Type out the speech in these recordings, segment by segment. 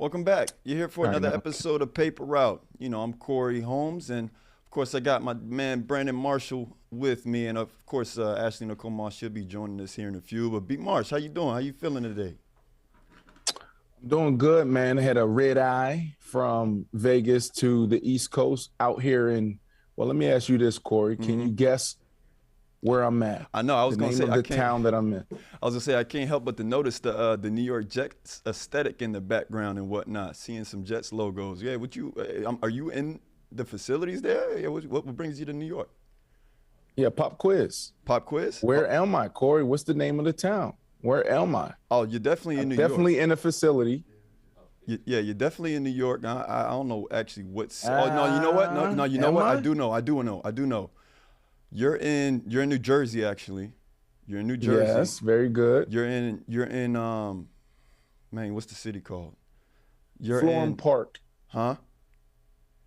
Welcome back. You're here for All right, another no. episode of Paper Route. I'm Corey Holmes, and of course, I got my man Brandon Marshall with me, and of course, Ashley Nicole should be joining us here in a few. But B. Marsh, how you doing? How you feeling today? I'm doing good, man. I had a red eye from Vegas to the East Coast out here in, well, let me ask you this, Corey. Can you guess where I'm at? I know. I was The gonna name say of I the can't. town that I'm in. I was gonna say I can't help but to notice the New York Jets aesthetic in the background and whatnot. Seeing some Jets logos. Yeah. Are you in the facilities there? Yeah. What brings you to New York? Yeah, pop quiz. Pop quiz? Where am I, Corey? What's the name of the town? Where am I? Oh, you're definitely in New York. Definitely in a facility. Yeah, you're definitely in New York. I don't know actually what's. Oh no, you know what? No, you know Am what? I? I do know. You're in New Jersey actually. You're in New Jersey. Yes, very good. You're in man, what's the city called? You're Florham in Park. huh?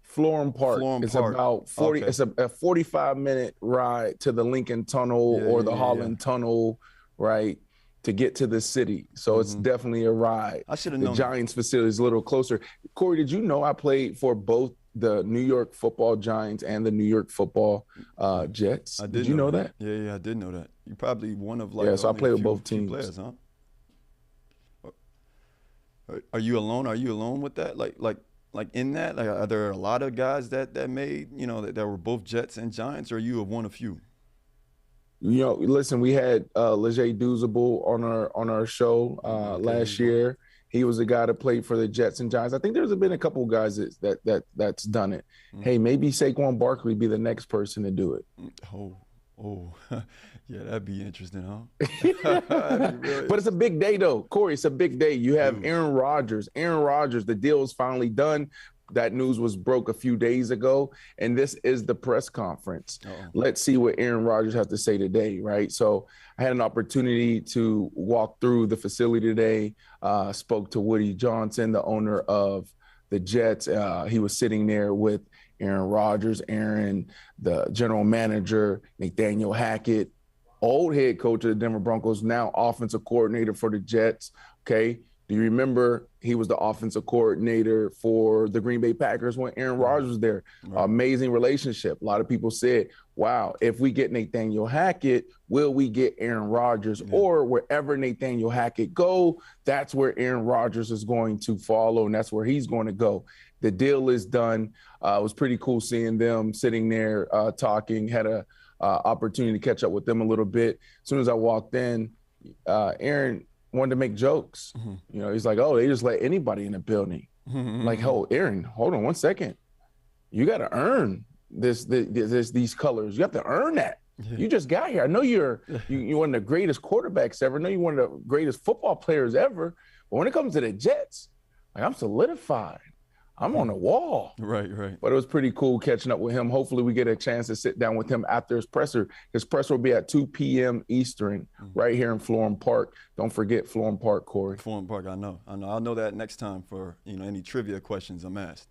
Florham Park. Florham It's Park. about 40. Okay. It's a 45-minute ride to the Lincoln Tunnel Yeah, or yeah, the yeah, Holland Tunnel, right, to get to the city. So it's definitely a ride. I should have The known. Giants facility is a little closer. Corey, did you know I played for both the New York Football Giants and the New York Football Jets? I did Did you know that? Yeah, I did know that. You're probably one of like Yeah, so I only played a with few, both few teams. players, huh? Are you alone? Are you alone with that? Like in that? Like, are there a lot of guys that made that were both Jets and Giants, or are you one of few? Listen, we had Leger Douzable on our show Okay, last here you year. He was a guy that played for the Jets and Giants. I think there's been a couple of guys that's done it. Hey, maybe Saquon Barkley be the next person to do it. Oh, yeah, that'd be interesting, huh? That'd be really But it's a big day, though. Corey, it's a big day. You have Huge. Aaron Rodgers. Aaron Rodgers, the deal is finally done. That news was broke a few days ago, and this is the press conference. Uh-oh. Let's see what Aaron Rodgers has to say today, right? So I had an opportunity to walk through the facility today, spoke to Woody Johnson, the owner of the Jets. He was sitting there with Aaron Rodgers, the general manager, Nathaniel Hackett, old head coach of the Denver Broncos, now offensive coordinator for the Jets, okay? Do you remember he was the offensive coordinator for the Green Bay Packers when Aaron Rodgers was there? Right. Amazing relationship. A lot of people said, wow, if we get Nathaniel Hackett, will we get Aaron Rodgers? Yeah. Or wherever Nathaniel Hackett go, that's where Aaron Rodgers is going to follow, and that's where he's going to go. The deal is done. It was pretty cool seeing them sitting there talking, had a opportunity to catch up with them a little bit. As soon as I walked in, Aaron wanted to make jokes. He's like, oh, they just let anybody in the building. I'm like, oh, Aaron, hold on one second. You got to earn these colors. You have to earn that. Yeah. You just got here. I know you're one of the greatest quarterbacks ever. I know you're one of the greatest football players ever. But when it comes to the Jets, like, I'm solidified. I'm on the wall. Right. But it was pretty cool catching up with him. Hopefully we get a chance to sit down with him after his presser. His presser will be at 2 p.m. Eastern right here in Florham Park. Don't forget Florham Park, Corey. Florham Park, I know. I'll know that next time for any trivia questions I'm asked.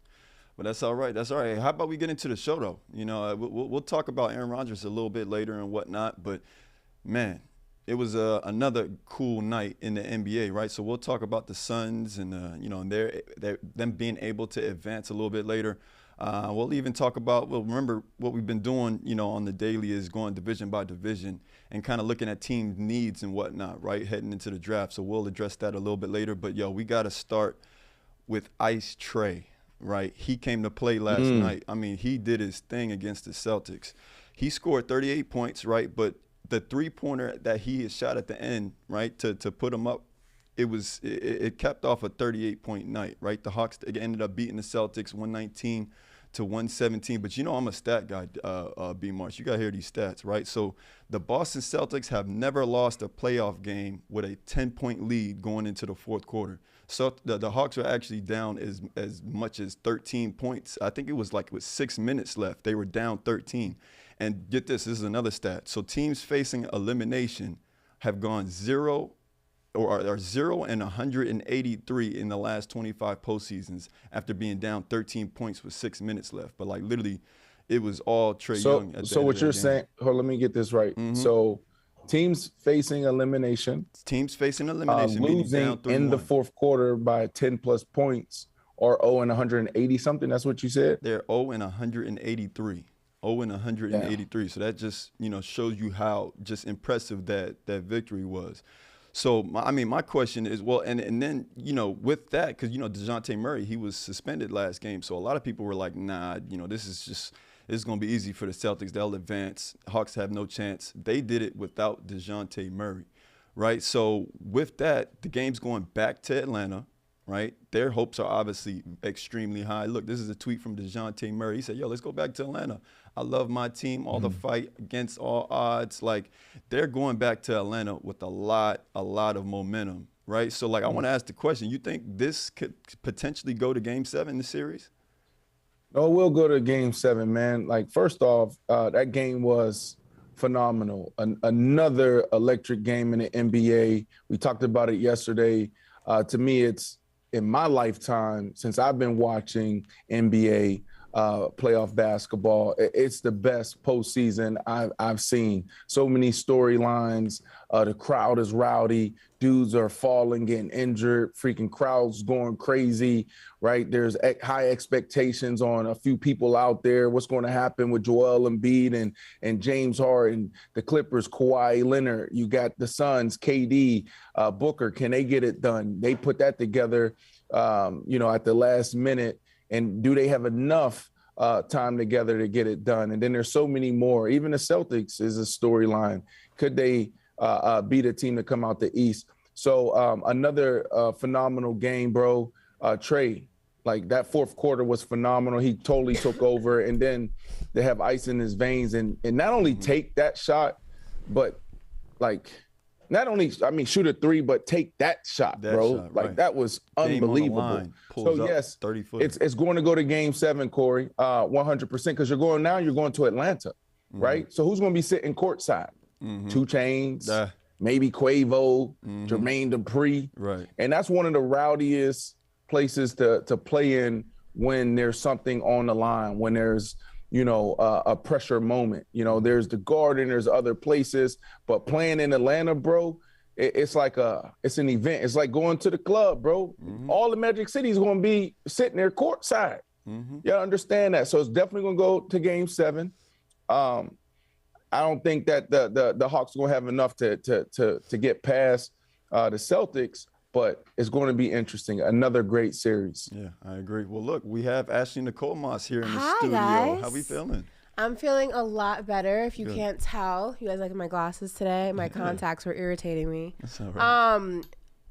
But that's all right. How about we get into the show though? We'll talk about Aaron Rodgers a little bit later and whatnot. But man, it was another cool night in the NBA, right? So we'll talk about the Suns and them being able to advance a little bit later. We'll even talk about, remember what we've been doing, on the daily is going division by division and kind of looking at team needs and whatnot, right? Heading into the draft. So we'll address that a little bit later. But we got to start with Ice Trae, right? He came to play last night. I mean, he did his thing against the Celtics. He scored 38 points, right? But the three-pointer that he had shot at the end, right, to put him up, it capped off a 38-point night, right? The Hawks ended up beating the Celtics 119 to 117. But I'm a stat guy, B. Marsh. You got to hear these stats, right? So the Boston Celtics have never lost a playoff game with a 10-point lead going into the fourth quarter. So the Hawks are actually down as much as 13 points. I think it was 6 minutes left. They were down 13. And get this is another stat. So teams facing elimination have gone 0 and 183 in the last 25 postseasons after being down 13 points with 6 minutes left. But literally, it was all Trae Young. So what you're saying? Hold on, let me get this right. So Teams facing elimination. Teams facing elimination, meaning Losing down 3-1. in the fourth quarter by 10+ points or 0-180 something. That's what you said? They're 0-183. 0-183. So that just, shows you how just impressive that victory was. So, my question is, well, and then, with that, because, DeJounte Murray, he was suspended last game. So a lot of people were like, nah, this is going to be easy for the Celtics. They'll advance. Hawks have no chance. They did it without DeJounte Murray, right? So with that, the game's going back to Atlanta, right? Their hopes are obviously extremely high. Look, this is a tweet from DeJounte Murray. He said, yo, let's go back to Atlanta. I love my team, all the fight against all odds. Like, they're going back to Atlanta with a lot of momentum, right? So, I want to ask the question, you think this could potentially go to Game 7 in the series? No, we'll go to Game 7, man. First off, that game was phenomenal. Another electric game in the NBA. We talked about it yesterday. To me, it's in my lifetime, since I've been watching NBA playoff basketball, it's the best postseason I've seen. So many storylines. The crowd is rowdy. Dudes are falling, getting injured. Freaking crowds going crazy, right? There's high expectations on a few people out there. What's going to happen with Joel Embiid and James Harden, the Clippers, Kawhi Leonard. You got the Suns, KD, Booker. Can they get it done? They put that together, at the last minute. And do they have enough time together to get it done? And then there's so many more. Even the Celtics is a storyline. Could they beat a team to come out the East? So another phenomenal game, bro. Trae, that fourth quarter was phenomenal. He totally took over. And then they have ice in his veins. And not only take that shot, but not only, shoot a three, but take that shot, bro. Shot, right. That was unbelievable. So, yes, 30 it's going to go to Game 7, Corey, 100%, because you're going to Atlanta, right? So who's going to be sitting courtside? 2 Chainz, maybe Quavo, Jermaine Dupri. Right. And that's one of the rowdiest places to play in when there's something on the line, when there's a pressure moment. There's the Garden, there's other places, but playing in Atlanta, bro, it's an event. It's like going to the club, bro. All the Magic City's going to be sitting there courtside. You understand that? So it's definitely going to go to Game 7. I don't think that the Hawks are going to have enough to get past the Celtics, but it's going to be interesting. Another great series. Yeah, I agree. Well, look, we have Ashley Nicole Moss here in the studio. Guys. How we feeling? I'm feeling a lot better. If you can't tell, you guys like my glasses today. My contacts were irritating me. That's all right.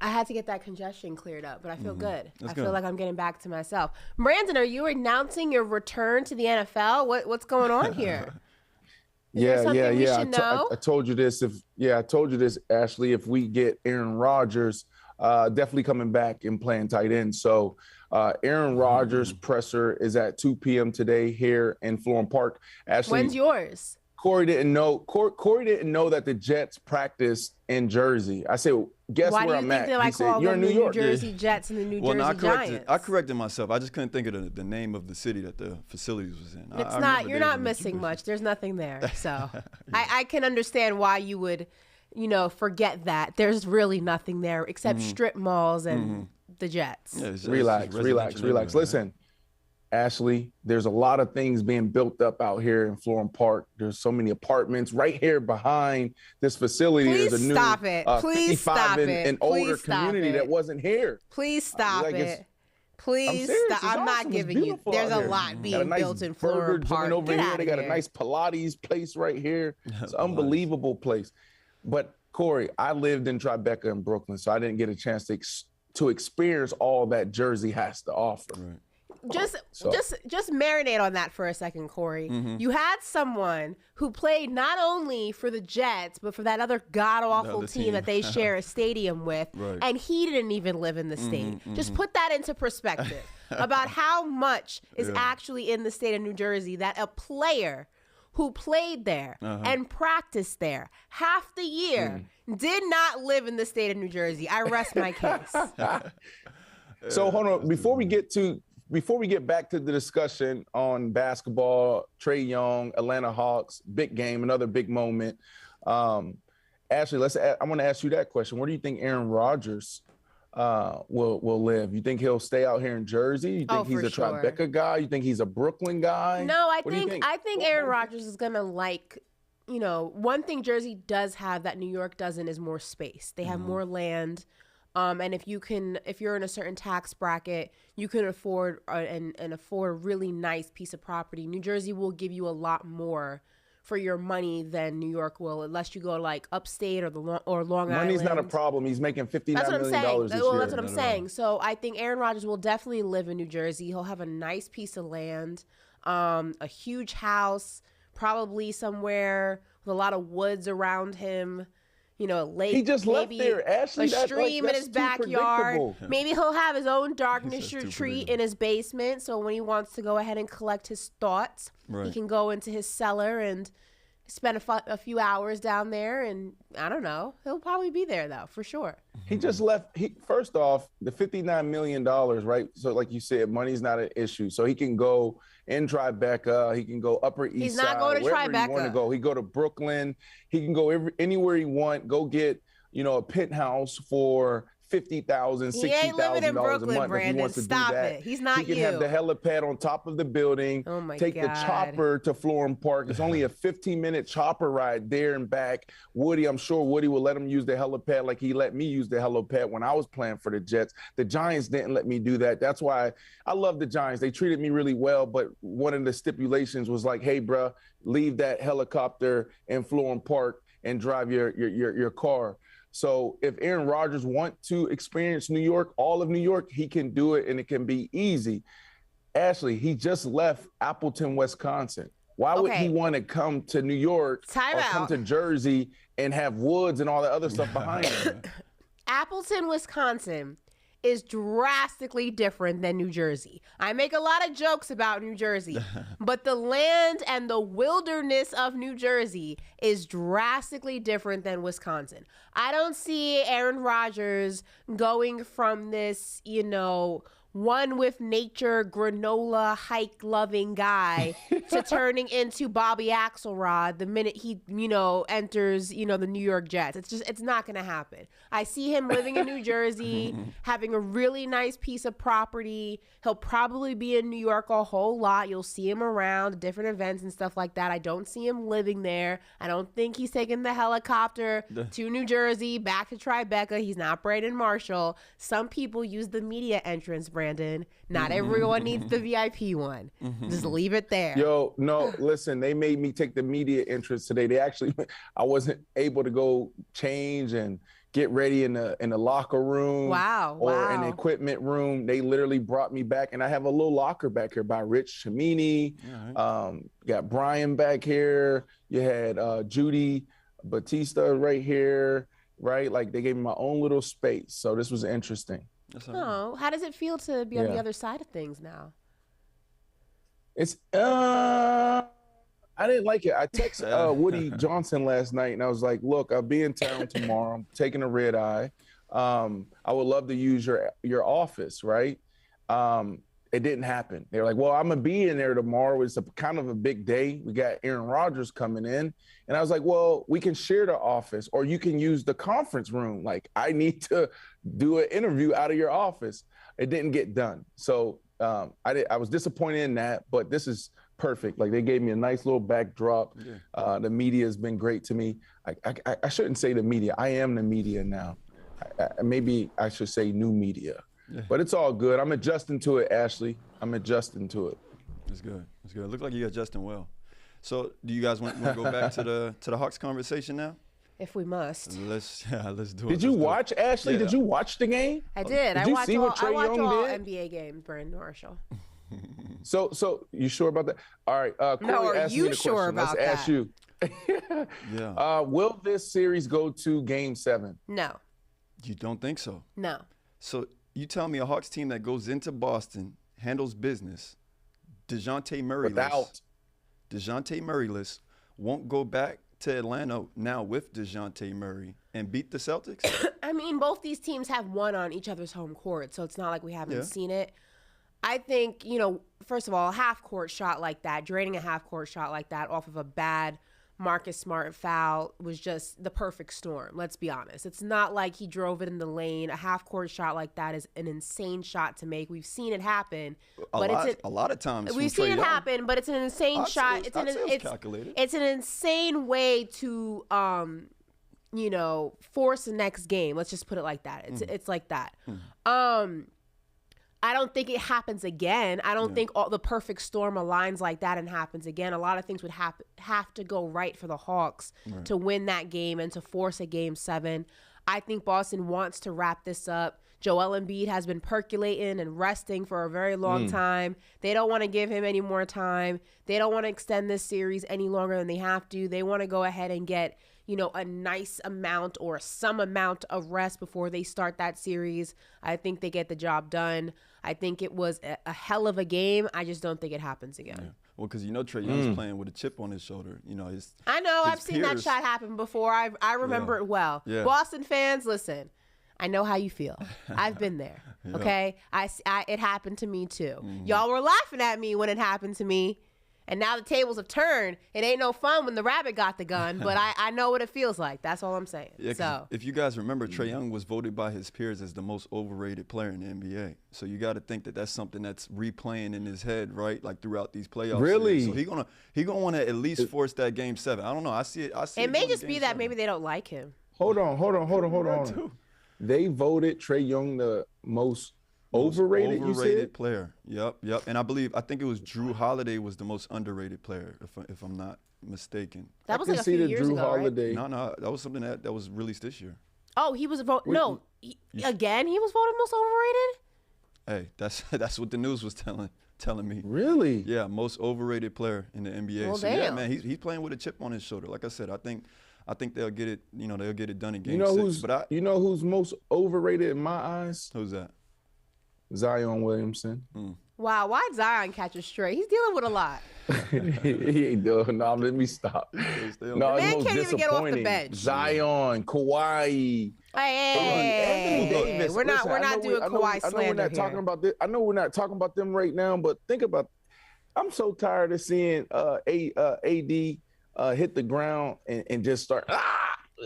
I had to get that congestion cleared up, but I feel good. I feel like I'm getting back to myself. Brandon, are you announcing your return to the NFL? What's going on here? Yeah. I told you this. I told you this, Ashley. If we get Aaron Rodgers, definitely coming back and playing tight end. So Aaron Rodgers presser is at 2 p.m. today here in Florham Park. Ashley, when's yours? Corey didn't know. Corey didn't know that the Jets practiced in Jersey. I said, guess where I'm at. Why do you think they call them the New Jersey Jets and the New Jersey Giants? I corrected myself. I just couldn't think of the name of the city that the facilities was in. It's not. You're not missing much. There's nothing there. So I can understand why you would, forget that. There's really nothing there except strip malls and the Jets. Yeah, relax. Listen, Ashley, there's a lot of things being built up out here in Florham Park. There's so many apartments right here behind this facility. Please there's a new stop it. Please stop it. and older community that wasn't here. Please stop it. Please stop. I'm not giving you. There's a lot being built in Florham Park. Over here. They got a nice Pilates place right here. It's an unbelievable place. But Corey, I lived in Tribeca in Brooklyn, so I didn't get a chance to experience all that Jersey has to offer. Right. Just marinate on that for a second, Corey. You had someone who played not only for the Jets, but for that other god-awful team that they share a stadium with, and he didn't even live in the state. Just put that into perspective about how much is actually in the state of New Jersey that a player who played there and practiced there half the year did not live in the state of New Jersey. I rest my case. So hold on, before we get back to the discussion on basketball, Trae Young, Atlanta Hawks, big game, another big moment. Ashley, I want to ask you that question. Where do you think Aaron Rodgers will live? You think he'll stay out here in Jersey? You think he's a Tribeca guy? You think he's a Brooklyn guy? No, I think Aaron Rodgers is gonna one thing Jersey does have that New York doesn't is more space. They have more land. And if you're in a certain tax bracket, you can afford and afford a really nice piece of property. New Jersey will give you a lot more for your money than New York will, unless you go like upstate or Long Island. Money's not a problem. He's making $59 million this year. That's what I'm saying. So I think Aaron Rodgers will definitely live in New Jersey. He'll have a nice piece of land, a huge house, probably somewhere with a lot of woods around him. A lake. He just left there, Ashley. A stream in his backyard. Maybe he'll have his own darkness retreat in his basement. So when he wants to go ahead and collect his thoughts, he can go into his cellar and spend a few hours down there. And I don't know. He'll probably be there, though, for sure. He just left. First off, the $59 million, right? So like you said, money's not an issue. So he can go in Tribeca. He can go Upper East Side. He's not going to Tribeca. He want to go. He go to Brooklyn. He can go anywhere he want. Go get, a penthouse for $50,000, $60,000 he ain't living in Brooklyn, a month. Brandon. If he wants to Stop do that. it. He's not He can have the helipad on top of the building. Oh my Take God. the chopper to Florham Park. It's only a 15-minute chopper ride there and back. I'm sure Woody will let him use the helipad like he let me use the helipad when I was playing for the Jets. The Giants didn't let me do that. That's why I love the Giants. They treated me really well, but one of the stipulations was like, hey, bro, leave that helicopter in Florham Park and drive your car. So if Aaron Rodgers wants to experience New York, all of New York, he can do it, and it can be easy. Ashley, he just left Appleton, Wisconsin. Why would he want to come to New York come to Jersey and have woods and all that other stuff behind him? Appleton, Wisconsin is drastically different than New Jersey. I make a lot of jokes about New Jersey, but the land and the wilderness of New Jersey is drastically different than Wisconsin. I don't see Aaron Rodgers going from this, one with nature, granola, hike-loving guy to turning into Bobby Axelrod the minute he, enters, the New York Jets. It's not going to happen. I see him living in New Jersey, having a really nice piece of property. He'll probably be in New York a whole lot. You'll see him around different events and stuff like that. I don't see him living there. I don't think he's taking the helicopter to New Jersey, back to Tribeca. He's not Brandon Marshall. Some people use the media entrance, Brandon. Not everyone needs the VIP one. Just leave it there. Yo, no, listen, they made me take the media entrance today. I wasn't able to go change and get ready in the locker room or an equipment room. They literally brought me back, and I have a little locker back here by Rich Chamini. Got Brian back here. You had Judy Batista right here, right? Like they gave me my own little space. So this was interesting. Oh, how does it feel to be on the other side of things now? It's I didn't like it. I texted Woody Johnson last night, and I was like, look, I'll be in town tomorrow. I'm taking a red eye. I would love to use your office, right? It didn't happen. They're like, well, I'm going to be in there tomorrow. It's kind of a big day. We got Aaron Rodgers coming in. And I was like, well, we can share the office, or you can use the conference room. Like, I need to do an interview out of your office. It didn't get done. So I was disappointed in that, but this is perfect. Like, they gave me a nice little backdrop. The media has been great to me. I shouldn't say the media. I am the media now. Maybe I should say new media. But it's all good. I'm adjusting to it, Ashley. I'm adjusting to it. It's good. It's good. It looks like you're adjusting well. So do you guys want to go back to the Hawks conversation now? If we must. Let's do it. Did you watch, Ashley? Yeah. Did you watch the game? I did. Did you see what Trae Young did? I watch all NBA games, Brandon Marshall. So you sure about that? All right. Corey asked me the question. Let's ask you. Will this series go to Game 7? No. You don't think so? No. So you tell me a Hawks team that goes into Boston, handles business, DeJounte Murray-less, won't go back to Atlanta now with DeJounte Murray and beat the Celtics? I mean, both these teams have won on each other's home court, so it's not like we haven't seen it. I think, first of all, a half-court shot like that, draining a half-court shot like that off of a bad Marcus Smart foul was just the perfect storm. Let's be honest. It's not like he drove it in the lane. A half-court shot like that is an insane shot to make. We've seen it happen. A lot of times. We've seen it happen, but it's an insane shot. It's an insane way to force the next game. Let's just put it like that. It's like that. I don't think it happens again. I don't think all the perfect storm aligns like that and happens again. A lot of things would have to go right for the Hawks to win that game and to force a Game 7. I think Boston wants to wrap this up. Joel Embiid has been percolating and resting for a very long time. They don't want to give him any more time. They don't want to extend this series any longer than they have to. They want to go ahead and get a nice amount or some amount of rest before they start that series. I think they get the job done. I think it was a hell of a game. I just don't think it happens again. Yeah. Well, because Trae Young's playing with a chip on his shoulder. I know. I've seen that shot happen before. I remember it well. Yeah. Boston fans, listen. I know how you feel. I've been there. Okay? It happened to me too. Y'all were laughing at me when it happened to me. And now the tables have turned. It ain't no fun when the rabbit got the gun, but I know what it feels like. That's all I'm saying. Yeah, so if you guys remember, Trae Young was voted by his peers as the most overrated player in the NBA. So you got to think that that's something that's replaying in his head, right? Like throughout these playoffs. Really? So he gonna want to at least force that Game 7. I don't know. I see it. It may just be that maybe they don't like him. Hold on. They voted Trae Young the most overrated player. Yep. And I think it was Drew Holiday was the most underrated player, if I'm not mistaken. That was like a few years ago, Holiday. Right? No, that was something that was released this year. Oh, he was voted. No, he was voted most overrated. Hey, that's what the news was telling me. Really? Yeah, most overrated player in the NBA. Well, so damn. Yeah, man, he's playing with a chip on his shoulder. Like I said, I think they'll get it. They'll get it done in Game 6. You know who's most overrated in my eyes? Who's that? Zion Williamson. Wow, why Zion catch a stray? He's dealing with a lot. He ain't doing. No, let me stop. The man can't even get off the bench. Zion, Kawhi. Hey, we're not doing Kawhi slander. I know we're not talking about this. I know we're not talking about them right now, but think about. I'm so tired of seeing AD hit the ground and just start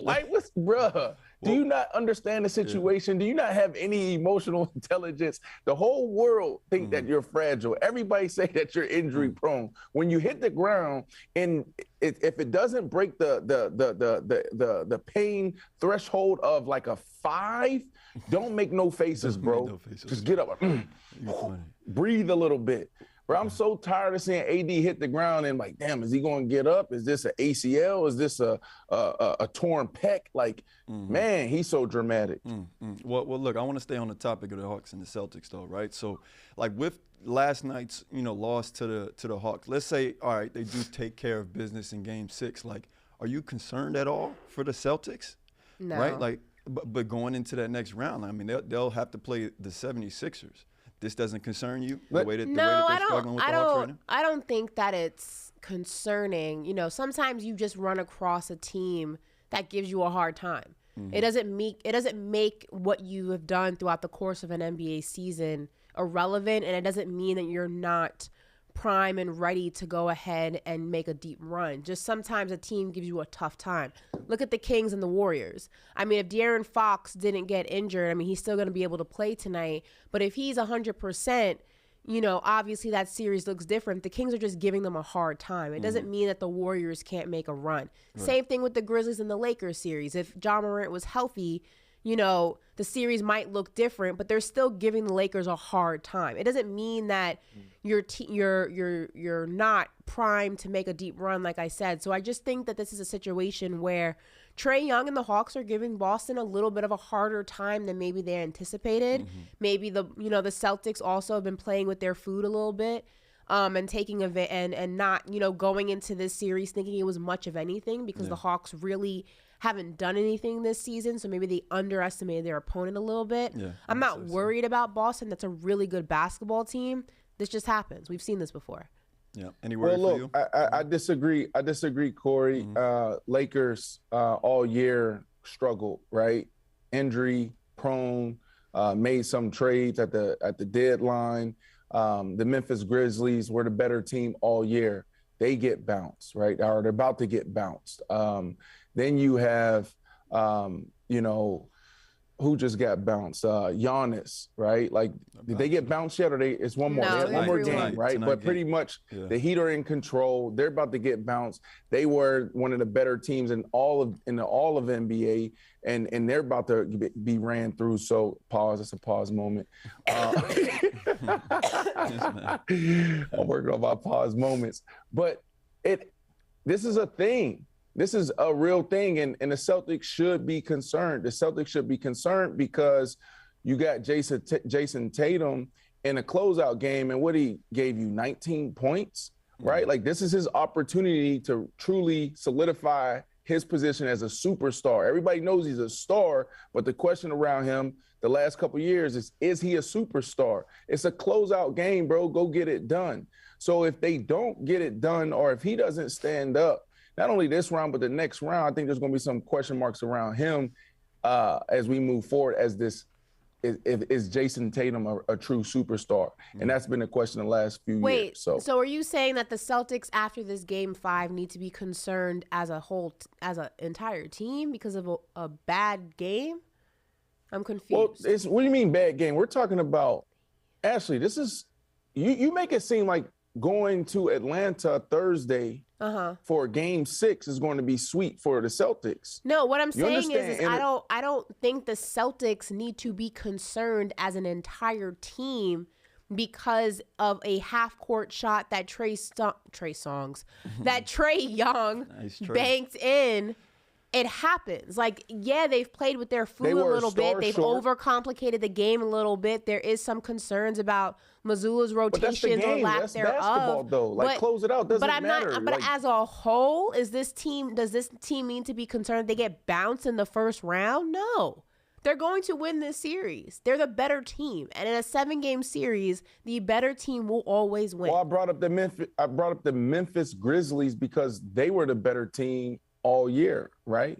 like what's bruh. Do you not understand the situation? Do you not have any emotional intelligence? The whole world think that you're fragile. Everybody say that you're injury prone. When you hit the ground, and if it doesn't break the pain threshold of like a 5, don't make no faces, bro. Just get up, breathe a little bit. Bro, I'm so tired of seeing AD hit the ground and like, damn, is he going to get up? Is this an ACL? Is this a torn pec? Like, man, he's so dramatic. Well, look, I want to stay on the topic of the Hawks and the Celtics, though, right? So, like with last night's, loss to the Hawks, let's say, all right, they do take care of business in Game 6. Like, are you concerned at all for the Celtics? No. Right? Like, but going into that next round, I mean, they'll have to play the 76ers. This doesn't concern you? The way that they're struggling with the Hawks right now? I don't think that it's concerning. Sometimes you just run across a team that gives you a hard time. It doesn't make what you have done throughout the course of an NBA season irrelevant, and it doesn't mean that you're not prime and ready to go ahead and make a deep run. Just sometimes a team gives you a tough time. Look at the Kings and the Warriors. I mean, if De'Aaron Fox didn't get injured, I mean, he's still going to be able to play tonight. But if he's 100%, obviously that series looks different. The Kings are just giving them a hard time. It doesn't mean that the Warriors can't make a run. Right. Same thing with the Grizzlies and the Lakers series. If Ja Morant was healthy, the series might look different, but they're still giving the Lakers a hard time. It doesn't mean that you're not primed to make a deep run, like I said. So I just think that this is a situation where Trae Young and the Hawks are giving Boston a little bit of a harder time than maybe they anticipated. Maybe the Celtics also have been playing with their food a little bit. And taking and not, going into this series thinking it was much of anything because the Hawks really haven't done anything this season. So maybe they underestimated their opponent a little bit. Yeah, I'm not worried about Boston. That's a really good basketball team. This just happens. We've seen this before. Yeah. Any word for you? I disagree. I disagree, Corey. Lakers all year struggled, right? Injury prone, made some trades at the deadline. The Memphis Grizzlies were the better team all year. they get bounced, right? Or they're about to get bounced. Then you have, who just got bounced? Giannis, right? Like, did they get bounced yet, or it's one more? No, they had one more game, tonight, right? But pretty much the Heat are in control. They're about to get bounced. They were one of the better teams in all of NBA, and they're about to be ran through. So pause. It's a pause moment. I'm working on my pause moments, but this is a thing. This is a real thing, and the Celtics should be concerned. The Celtics should be concerned because you got Jason Tatum in a closeout game, and what he gave you, 19 points, right? Like, this is his opportunity to truly solidify his position as a superstar. Everybody knows he's a star, but the question around him the last couple of years is he a superstar? It's a closeout game, bro. Go get it done. So if they don't get it done, or if he doesn't stand up, not only this round, but the next round, I think there's going to be some question marks around him as we move forward. As this is Jason Tatum a true superstar? And that's been a question the last few years. So are you saying that the Celtics after this Game 5 need to be concerned as a whole, as an entire team, because of a bad game? I'm confused. Well, what do you mean bad game? We're talking about, Ashley, this is you make it seem like going to Atlanta Thursday for Game 6 is going to be sweet for the Celtics. No, what I'm saying is I don't think the Celtics need to be concerned as an entire team because of a half-court shot that Trae Young banked in. It happens. Like, yeah, they've played with their food a little bit. They've overcomplicated the game a little bit. There is some concerns about Mazzulla's rotations or lack thereof. Basketball, though. Like, close it out. Doesn't matter. But as a whole, does this team need to be concerned they get bounced in the first round? No. They're going to win this series. They're the better team. And in a 7-game series, the better team will always win. Well, I brought up the Memphis Grizzlies because they were the better team all year, right?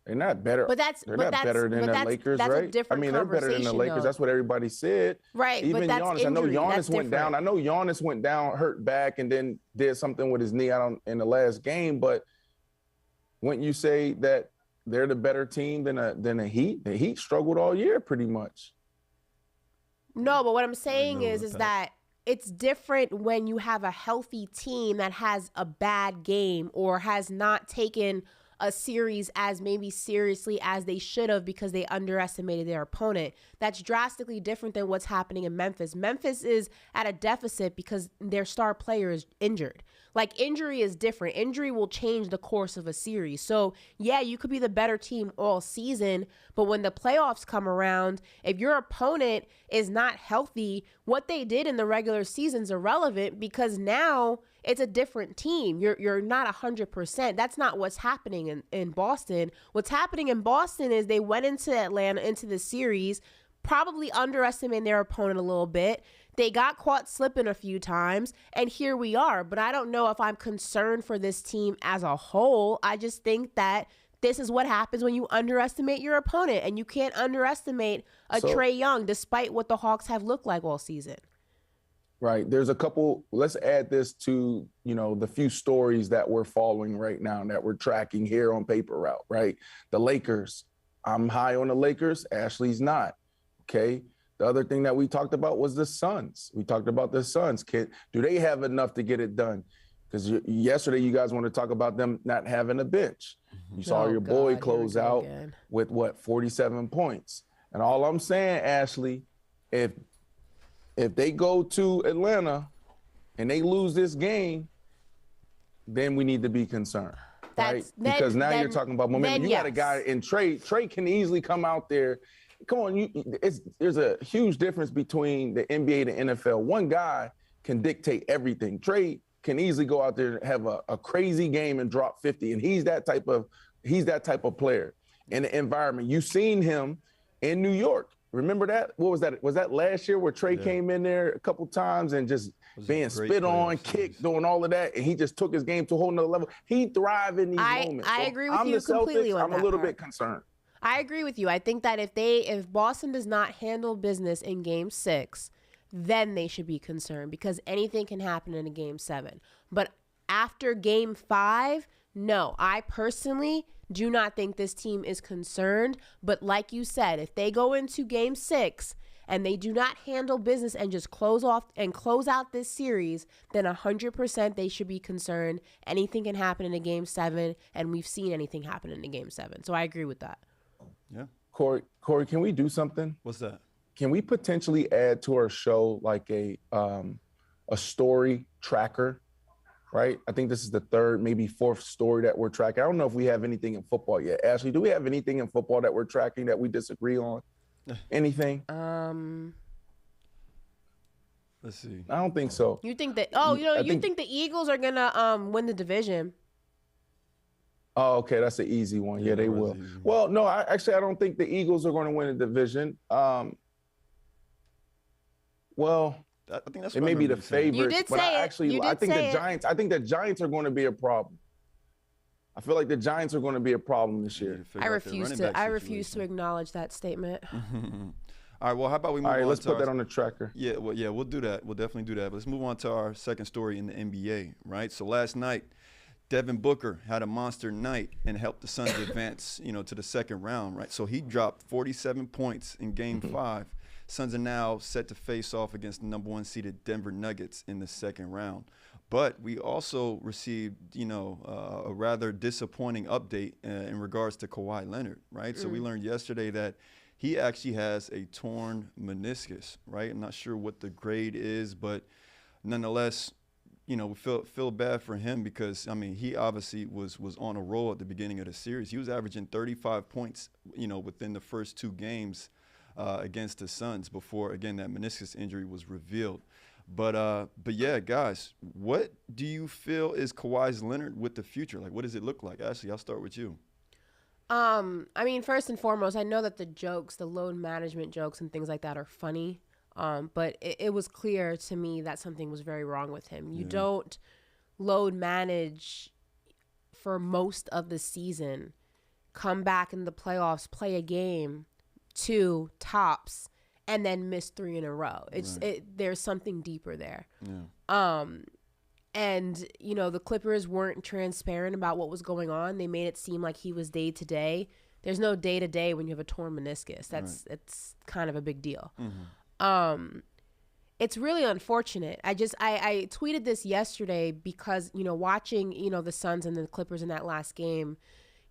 They're not better. They're not better than the Lakers, right? They're better than the Lakers. That's what everybody said. Right. Even but that's Giannis. Injury. I know Giannis went different. down. I know Giannis went down, hurt back, and then did something with his knee in the last game. But wouldn't you say that they're the better team than the Heat? The Heat struggled all year, pretty much. No, but what I'm saying is that it's different when you have a healthy team that has a bad game or has not taken a series as maybe seriously as they should have because they underestimated their opponent. That's drastically different than what's happening in Memphis. Memphis is at a deficit because their star player is injured. Like, injury is different. Injury will change the course of a series. So, yeah, you could be the better team all season, but when the playoffs come around, if your opponent is not healthy, what they did in the regular season is irrelevant because now it's a different team. You're not 100%. That's not what's happening in Boston. What's happening in Boston is they went into Atlanta, into the series, probably underestimating their opponent a little bit. They got caught slipping a few times, and here we are. But I don't know if I'm concerned for this team as a whole. I just think that this is what happens when you underestimate your opponent, and you can't underestimate Trae Young, despite what the Hawks have looked like all season. Right. There's a couple. Let's add this to, the few stories that we're following right now and that we're tracking here on Paper Route, right? The Lakers. I'm high on the Lakers. Ashley's not. Okay. The other thing that we talked about was the Suns. We talked about the Suns. Do they have enough to get it done? Because yesterday you guys want to talk about them not having a bench. You saw your boy close out with 47 points. And all I'm saying, Ashley, if they go to Atlanta and they lose this game, then we need to be concerned. Right? Because now you're talking about momentum. You got a guy in Trae. Trae can easily come out there. Come on, there's a huge difference between the NBA and the NFL. One guy can dictate everything. Trae can easily go out there and have a crazy game and drop 50, and he's that type of player in the environment. You've seen him in New York. Remember that? What was that? Was that last year where Trae came in there a couple times and just being spit on, kicked, doing all of that, and he just took his game to a whole nother level? He thrived in these moments. I agree with you completely on that. I'm a little bit concerned. I agree with you. I think that if Boston does not handle business in Game 6, then they should be concerned because anything can happen in a Game 7. But after game 5, no, I personally do not think this team is concerned. But like you said, if they go into game 6 and they do not handle business and just close out this series, then 100% they should be concerned. Anything can happen in a game 7, and we've seen anything happen in a game 7. So I agree with that. Yeah. Corey, can we do something? What's that? Can we potentially add to our show like a story tracker? Right? I think this is the 3rd, maybe 4th story that we're tracking. I don't know if we have anything in football yet. Ashley, do we have anything in football that we're tracking that we disagree on? Anything? Let's see. I don't think so. You think that? You think the Eagles are gonna win the division? Oh, okay, that's an easy one. Yeah, they will. Well, no, I don't think the Eagles are going to win the division. Well, I think that's it may be the favorite. You did but say I think the Giants. I think the Giants are going to be a problem. I feel like the Giants are going to be a problem this year. I refuse to acknowledge that statement. All right, well, how about we move on? All right, let's put that on the tracker. Yeah, we'll do that. We'll definitely do that. But let's move on to our second story in the NBA, right? So last night, Devin Booker had a monster night and helped the Suns advance, to the second round, right? So he dropped 47 points in Game 5. Suns are now set to face off against the number 1 seeded Denver Nuggets in the second round. But we also received, a rather disappointing update in regards to Kawhi Leonard, right? So we learned yesterday that he actually has a torn meniscus, right? I'm not sure what the grade is, but nonetheless, we feel bad for him because, he obviously was on a roll at the beginning of the series. He was averaging 35 points, within the first 2 games against the Suns before, again, that meniscus injury was revealed. But yeah, guys, what do you feel is Kawhi Leonard with the future? Like, what does it look like? Ashley, I'll start with you. First and foremost, I know that the load management jokes and things like that are funny. But it was clear to me that something was very wrong with him. You don't load manage for most of the season, come back in the playoffs, play a game, 2 tops, and then miss 3 in a row. There's something deeper there. Yeah. And, the Clippers weren't transparent about what was going on. They made it seem like he was day to day. There's no day to day when you have a torn meniscus. It's kind of a big deal. Mm-hmm. It's really unfortunate. I tweeted this yesterday because, watching, the Suns and the Clippers in that last game,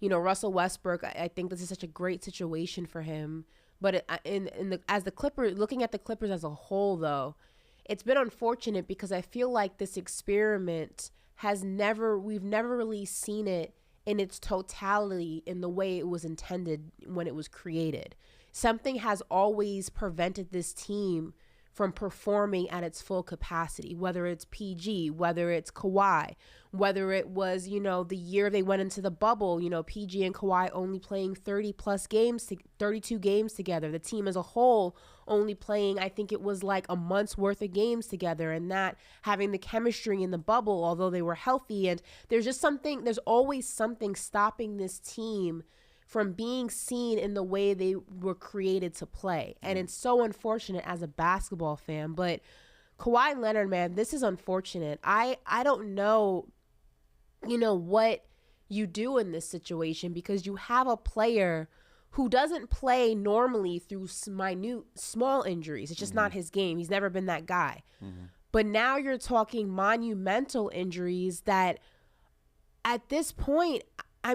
Russell Westbrook, I think this is such a great situation for him. But looking at the Clippers as a whole, though, it's been unfortunate because I feel like this experiment we've never really seen it in its totality in the way it was intended when it was created. Something has always prevented this team from performing at its full capacity, whether it's PG, whether it's Kawhi, whether it was, the year they went into the bubble, PG and Kawhi only playing 32 games together. The team as a whole only playing, I think it was like a month's worth of games together, and that having the chemistry in the bubble, although they were healthy. And there's always something stopping this team from being seen in the way they were created to play. And it's so unfortunate as a basketball fan. But Kawhi Leonard, man, this is unfortunate. I don't know, what you do in this situation because you have a player who doesn't play normally through small injuries. It's just not his game. He's never been that guy. Mm-hmm. But now you're talking monumental injuries that at this point, I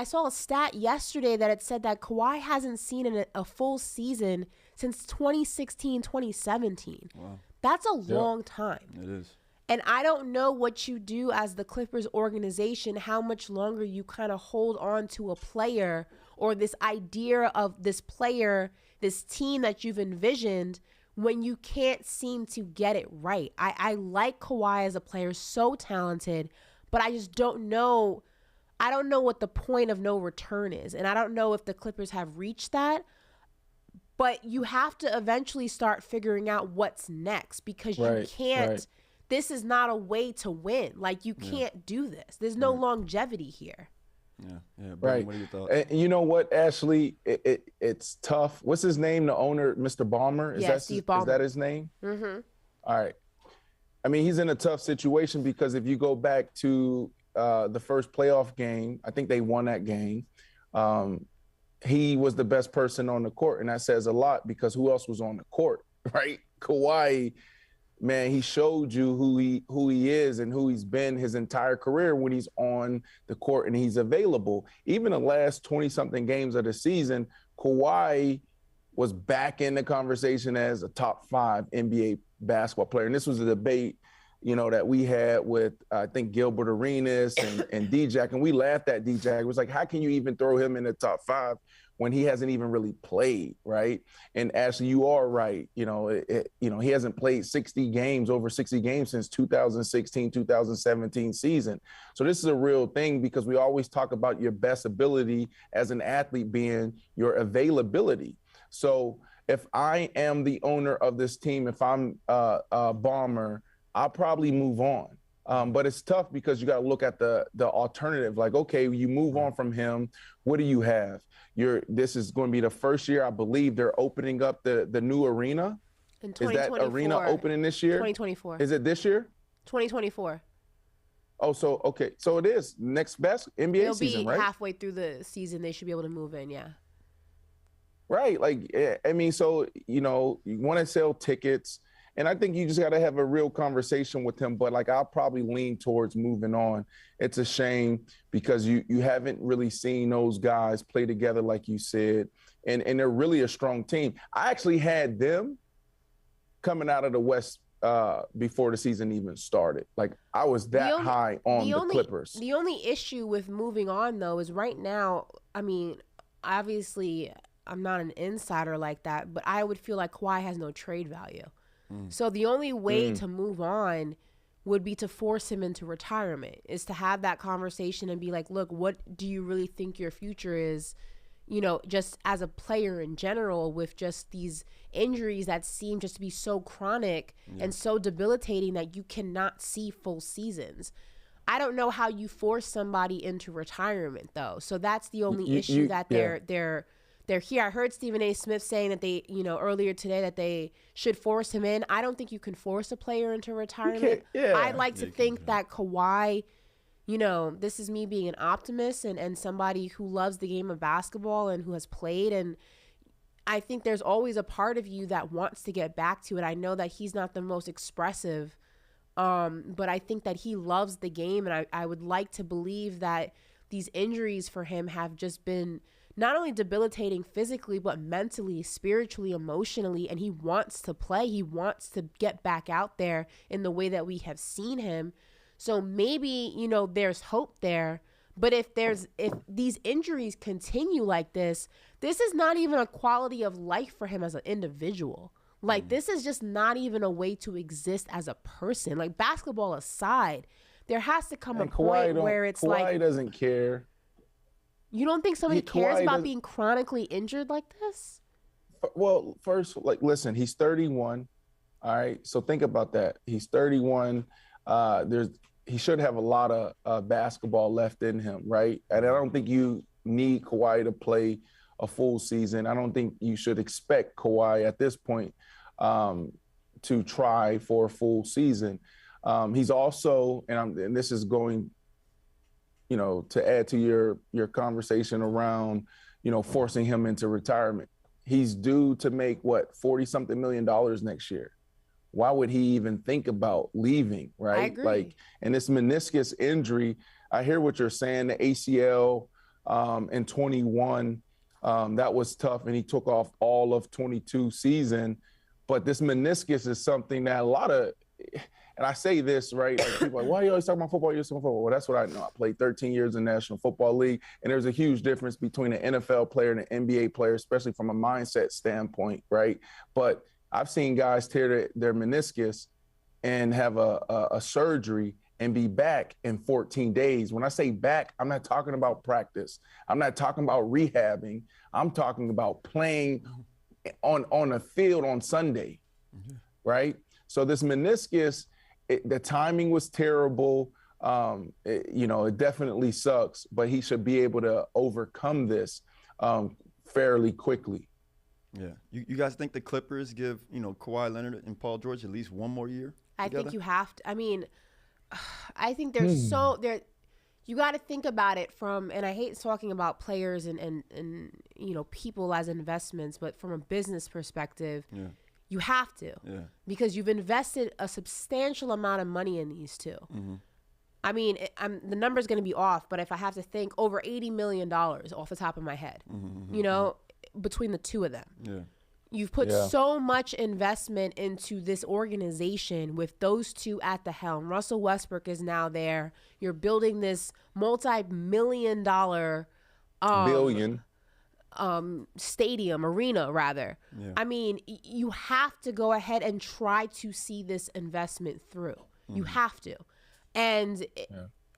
saw a stat yesterday that it said that Kawhi hasn't seen a full season since 2016, 2017. Wow. That's a long time. It is. And I don't know what you do as the Clippers organization, how much longer you kind of hold on to a player or this idea of this player, this team that you've envisioned when you can't seem to get it right. I like Kawhi as a player, so talented, but I just don't know. I don't know what the point of no return is. And I don't know if the Clippers have reached that. But you have to eventually start figuring out what's next because you can't. Right. This is not a way to win. Like, you can't do this. There's no longevity here. Yeah. Brandon, what are your thoughts? And you know what, Ashley? It's tough. What's his name? The owner, Mr. Ballmer? Steve Ballmer. Is that his name? Mm-hmm. All right. I mean, he's in a tough situation because if you go back to the first playoff game, I think they won that game. He was the best person on the court, and that says a lot because who else was on the court, right? Kawhi, man, he showed you who he is and who he's been his entire career when he's on the court and he's available. Even the last 20-something games of the season, Kawhi was back in the conversation as a top 5 NBA basketball player. And this was a debate, that we had with, I think, Gilbert Arenas and D-Jack, and we laughed at D-Jack. It was like, how can you even throw him in the top 5 when he hasn't even really played, right? And Ashley, you are right. He hasn't played over 60 games since 2016, 2017 season. So this is a real thing because we always talk about your best ability as an athlete being your availability. So if I am the owner of this team, if I'm a Bomber, I'll probably move on. But it's tough because you got to look at the alternative. Like, okay, you move on from him. What do you have? This is going to be the first year, I believe, they're opening up the new arena. In 2024. Is that arena opening this year? 2024. Is it this year? 2024. Oh, so okay. So it is next best NBA season, right? It'll be halfway through the season. They should be able to move in, yeah. Right. Like, I mean, so, you want to sell tickets. And I think you just got to have a real conversation with him. But, like, I'll probably lean towards moving on. It's a shame because you haven't really seen those guys play together, like you said. And they're really a strong team. I actually had them coming out of the West before the season even started. Like, I was that high on the Clippers. The only issue with moving on, though, is right now, I mean, obviously I'm not an insider like that, but I would feel like Kawhi has no trade value. So the only way to move on would be to force him into retirement, is to have that conversation and be like, look, what do you really think your future is, just as a player in general, with just these injuries that seem just to be so chronic and so debilitating that you cannot see full seasons. I don't know how you force somebody into retirement, though. So that's the only issue that they're here. I heard Stephen A. Smith saying that they, earlier today, that they should force him in. I don't think you can force a player into retirement. I'd like to think that Kawhi, this is me being an optimist and somebody who loves the game of basketball and who has played. And I think there's always a part of you that wants to get back to it. I know that he's not the most expressive, but I think that he loves the game. And I would like to believe that these injuries for him have just been not only debilitating physically, but mentally, spiritually, emotionally, and he wants to play. He wants to get back out there in the way that we have seen him. So maybe, there's hope there. But if these injuries continue like this is not even a quality of life for him as an individual. Like, this is just not even a way to exist as a person. Like, basketball aside, there has to come a point where it's like Kawhi doesn't care. You don't think somebody cares about being chronically injured like this? Well, first, listen, he's 31. All right. So think about that. He's 31. He should have a lot of basketball left in him, right? And I don't think you need Kawhi to play a full season. I don't think you should expect Kawhi at this point to try for a full season. He's also, and this is going, to add to your conversation around, forcing him into retirement. He's due to make $40-something million next year. Why would he even think about leaving, right? I agree. And this meniscus injury, I hear what you're saying, the ACL in 21, that was tough, and he took off all of 22 season. But this meniscus is something that a lot of, and I say this, right? Like, people are like, why are you always talking about football? You're talking about football. Well, that's what I know. I played 13 years in the National Football League, and there's a huge difference between an NFL player and an NBA player, especially from a mindset standpoint, right? But I've seen guys tear their meniscus and have a surgery and be back in 14 days. When I say back, I'm not talking about practice. I'm not talking about rehabbing. I'm talking about playing on a field on Sunday, right? So this meniscus, the timing was terrible. It definitely sucks, but he should be able to overcome this fairly quickly. Yeah. You guys think the Clippers give, Kawhi Leonard and Paul George at least one more year? I think you have to. I mean, I think there's you got to think about it from, and I hate talking about players and people as investments, but from a business perspective, you have to, because you've invested a substantial amount of money in these two. Mm-hmm. I mean, the number's going to be off, but if I have to think, over $80 million off the top of my head, between the two of them. Yeah. You've put so much investment into this organization with those two at the helm. Russell Westbrook is now there. You're building this multi-million-dollar stadium, arena, rather. Yeah. I mean, you have to go ahead and try to see this investment through. Mm-hmm. You have to. And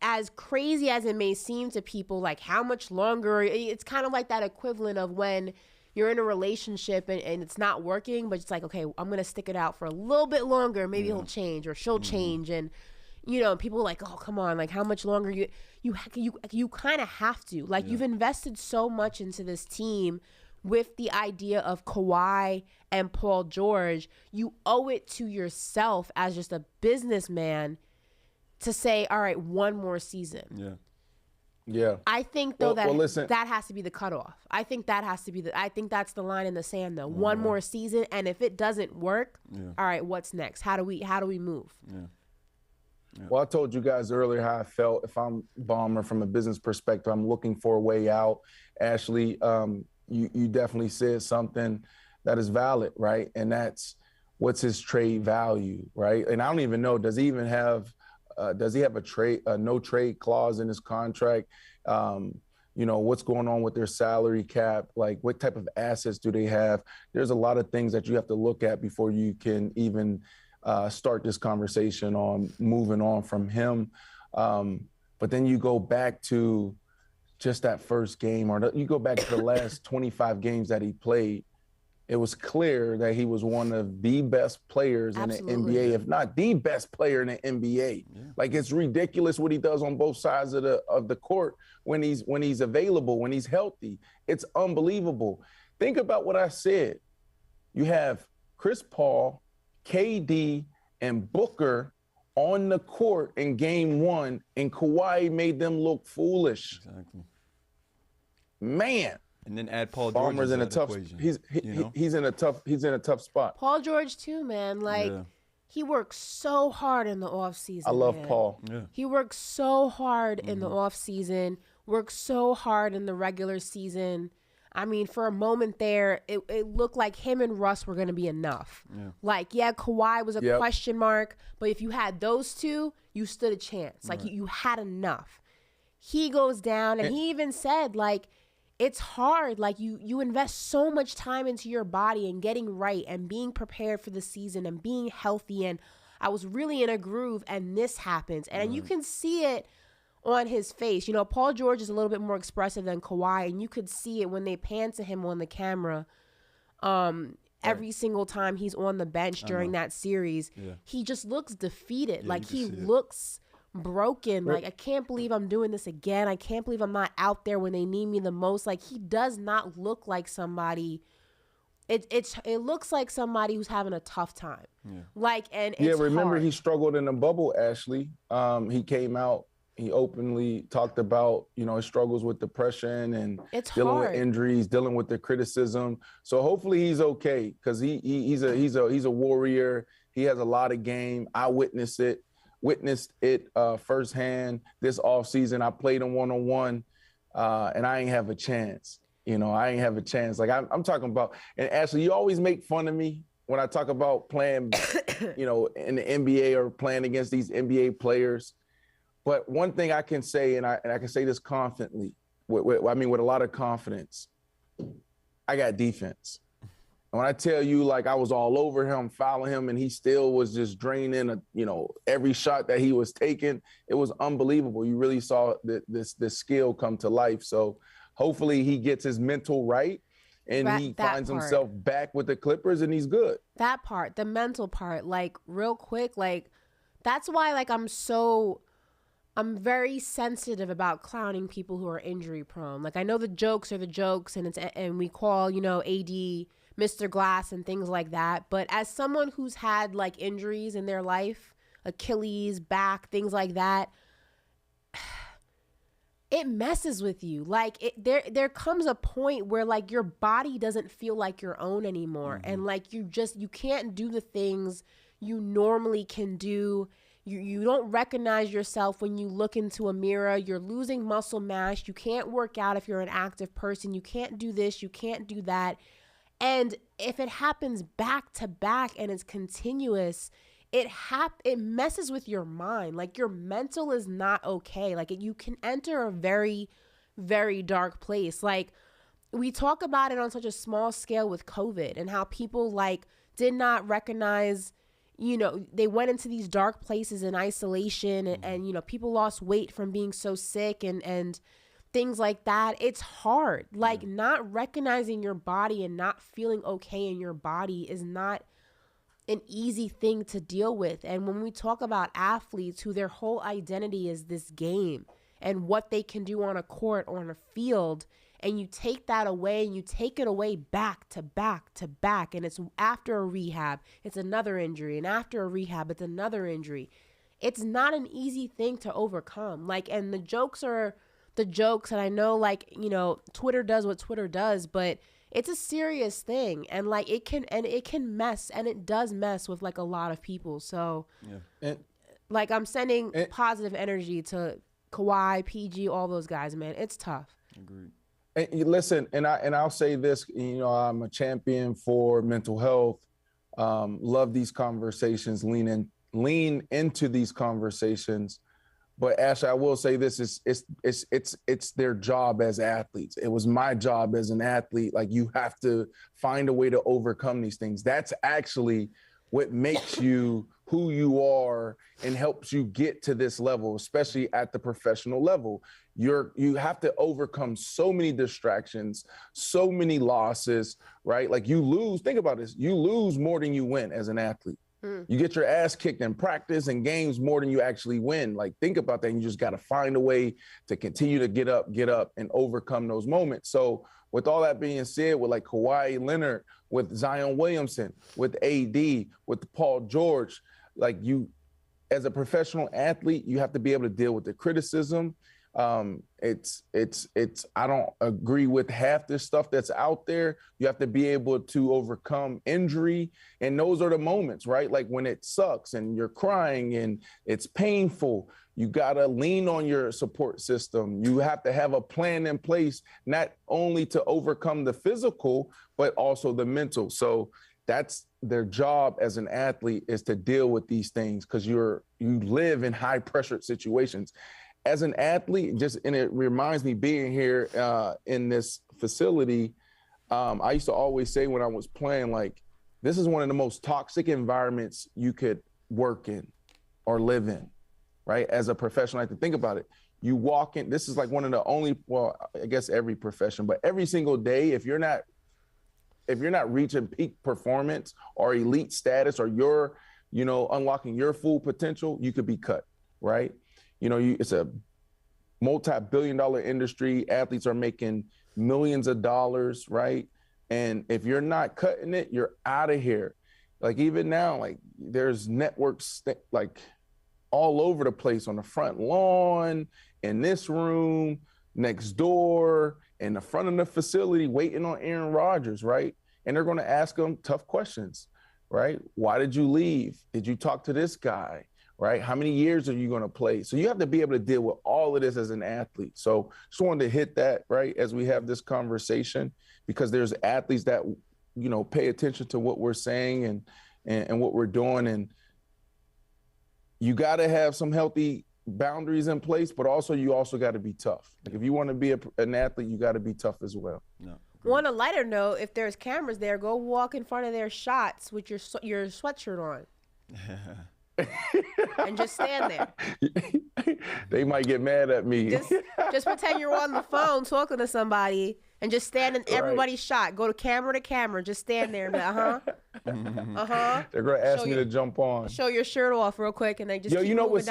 as crazy as it may seem to people, like, how much longer, it's kind of like that equivalent of when you're in a relationship and it's not working, but it's like, okay, I'm going to stick it out for a little bit longer. Maybe he'll change or she'll change. And, people are like, oh, come on. Like, how much longer? You kind of have to. Like, you've invested so much into this team with the idea of Kawhi and Paul George. You owe it to yourself as just a businessman to say, all right, one more season. Yeah. Yeah. I think though that has to be the cutoff. I think that's the line in the sand though. One more season, and if it doesn't work, all right, what's next? How do we move? Yeah. Well, I told you guys earlier how I felt. If I'm Bomber from a business perspective, I'm looking for a way out. Ashley, you definitely said something that is valid, right? And that's, what's his trade value, right? And I don't even know, does he have a no trade clause in his contract? What's going on with their salary cap? Like, what type of assets do they have? There's a lot of things that you have to look at before you can even start this conversation on moving on from him. But then you go back to just that first game, or you go back to the last 25 games that he played. It was clear that he was one of the best players in the NBA, if not the best player in the NBA. Yeah. Like, it's ridiculous what he does on both sides of the court when he's available, when he's healthy. It's unbelievable. Think about what I said. You have Chris Paul, KD, and Booker on the court in game one, and Kawhi made them look foolish. Exactly. Man. And then add Paul George in a tough equation. He's in a tough spot. Paul George too, man. Like, he works so hard in the offseason. I love Paul. Yeah. He works so hard in the offseason, works so hard in the regular season. I mean, for a moment there, it looked like him and Russ were going to be enough. Yeah. Like, Kawhi was a question mark, but if you had those two, you stood a chance. Like, you had enough. He goes down, and he even said, like, it's hard. Like, you invest so much time into your body and getting right and being prepared for the season and being healthy. And I was really in a groove, and this happens. And you can see it on his face. Paul George is a little bit more expressive than Kawhi, and you could see it when they pan to him on the camera. Every single time he's on the bench during that series, he just looks defeated. Yeah, like, he looks broken. Like, I can't believe I'm doing this again. I can't believe I'm not out there when they need me the most. Like, he does not look like somebody. It looks like somebody who's having a tough time. Yeah. Like, and it's remember hard. He struggled in the bubble, Ashley. He came out. He openly talked about, his struggles with depression and dealing with injuries, dealing with the criticism. So hopefully he's okay, because he's a warrior. He has a lot of game. I witnessed it firsthand this offseason. I played him one-on-one, and I ain't have a chance. I ain't have a chance. Like, I'm talking about, and Ashley, you always make fun of me when I talk about playing, in the NBA or playing against these NBA players. But one thing I can say, and I can say this confidently, with a lot of confidence, I got defense. And when I tell you, like, I was all over him, fouling him, and he still was just draining, every shot that he was taking, it was unbelievable. You really saw this skill come to life. So hopefully he gets his mental right, and he finds himself back with the Clippers, and he's good. That part, the mental part, like, real quick, like, that's why, like, I'm very sensitive about clowning people who are injury prone. Like, I know the jokes are the jokes, and we call, AD Mr. Glass and things like that. But as someone who's had, like, injuries in their life, Achilles, back, things like that, it messes with you. Like there comes a point where like your body doesn't feel like your own anymore. Mm-hmm. And like you can't do the things you normally can do. You don't recognize yourself when you look into a mirror. You're losing muscle mass. You can't work out if you're an active person. You can't do this. You can't do that. And if it happens back to back and it's continuous, it messes with your mind. Like your mental is not okay. Like you can enter a very, very dark place. Like we talk about it on such a small scale with COVID and how people like did not recognize, you know, they went into these dark places in isolation and you know, people lost weight from being so sick and things like that. It's hard. Like not recognizing your body and not feeling okay in your body is not an easy thing to deal with. And when we talk about athletes who their whole identity is this game and what they can do on a court or on a field, and you take that away and you take it away back to back to back, and it's after a rehab, it's another injury, and after a rehab, it's another injury. It's not an easy thing to overcome. Like, and the jokes are the jokes, and I know, like, you know, Twitter does what Twitter does, but it's a serious thing, and like it can mess, and it does mess with like a lot of people. So, like I'm sending positive energy to Kawhi, PG, all those guys, man. It's tough. Agreed. And listen, and I'll say this, you know, I'm a champion for mental health. Love these conversations, lean into these conversations. But Ashley, I will say this: it's their job as athletes. It was my job as an athlete. Like you have to find a way to overcome these things. That's actually what makes you who you are and helps you get to this level, especially at the professional level. You have to overcome so many distractions, so many losses, right? Like you lose. Think about this: you lose more than you win as an athlete. You get your ass kicked in practice and games more than you actually win. Like, think about that. And you just got to find a way to continue to get up and overcome those moments. So with all that being said, with like Kawhi Leonard, with Zion Williamson, with AD, with Paul George, like you, as a professional athlete, you have to be able to deal with the criticism. I don't agree with half this stuff that's out there. You have to be able to overcome injury. And those are the moments, right? Like when it sucks and you're crying and it's painful, you got to lean on your support system. You have to have a plan in place, not only to overcome the physical, but also the mental. So that's their job as an athlete, is to deal with these things, because you live in high pressure situations. As an athlete, and it reminds me being here in this facility, I used to always say when I was playing, like, this is one of the most toxic environments you could work in or live in, right? As a professional, I have to think about it. You walk in, this is like one of the only, well, I guess every profession, but every single day, if you're not reaching peak performance or elite status, or you're, you know, unlocking your full potential, you could be cut, right? You know, it's a multi-billion-dollar industry. Athletes are making millions of dollars, right? And if you're not cutting it, you're out of here. Like even now, like there's networks like all over the place, on the front lawn, in this room, next door, in the front of the facility, waiting on Aaron Rodgers, right? And they're going to ask them tough questions, right? Why did you leave? Did you talk to this guy? Right? How many years are you going to play? So you have to be able to deal with all of this as an athlete. So just wanted to hit that, right, as we have this conversation, because there's athletes that, you know, pay attention to what we're saying and what we're doing. And you got to have some healthy boundaries in place, but you also got to be tough. Like if you want to be an athlete, you got to be tough as well. No. On a lighter note, if there's cameras there, go walk in front of their shots with your sweatshirt on. And just stand there. They might get mad at me. Just pretend you're on the phone talking to somebody and just stand in everybody's shot. Go to camera, just stand there and be like, They're gonna ask me to jump on. Show your shirt off real quick and they just keep what's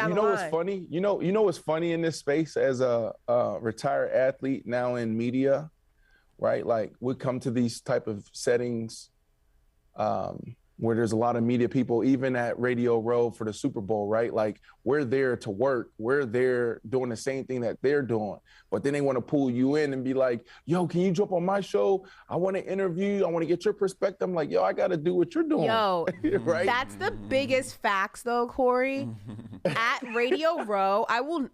funny? You know what's funny in this space as a retired athlete now in media, right? Like we come to these type of settings, where there's a lot of media people, even at Radio Row for the Super Bowl, right? Like, we're there to work. We're there doing the same thing that they're doing. But then they want to pull you in and be like, yo, can you jump on my show? I want to interview you. I want to get your perspective. I'm like, yo, I got to do what you're doing. Yo, right? That's the biggest facts, though, Corey. At Radio Row,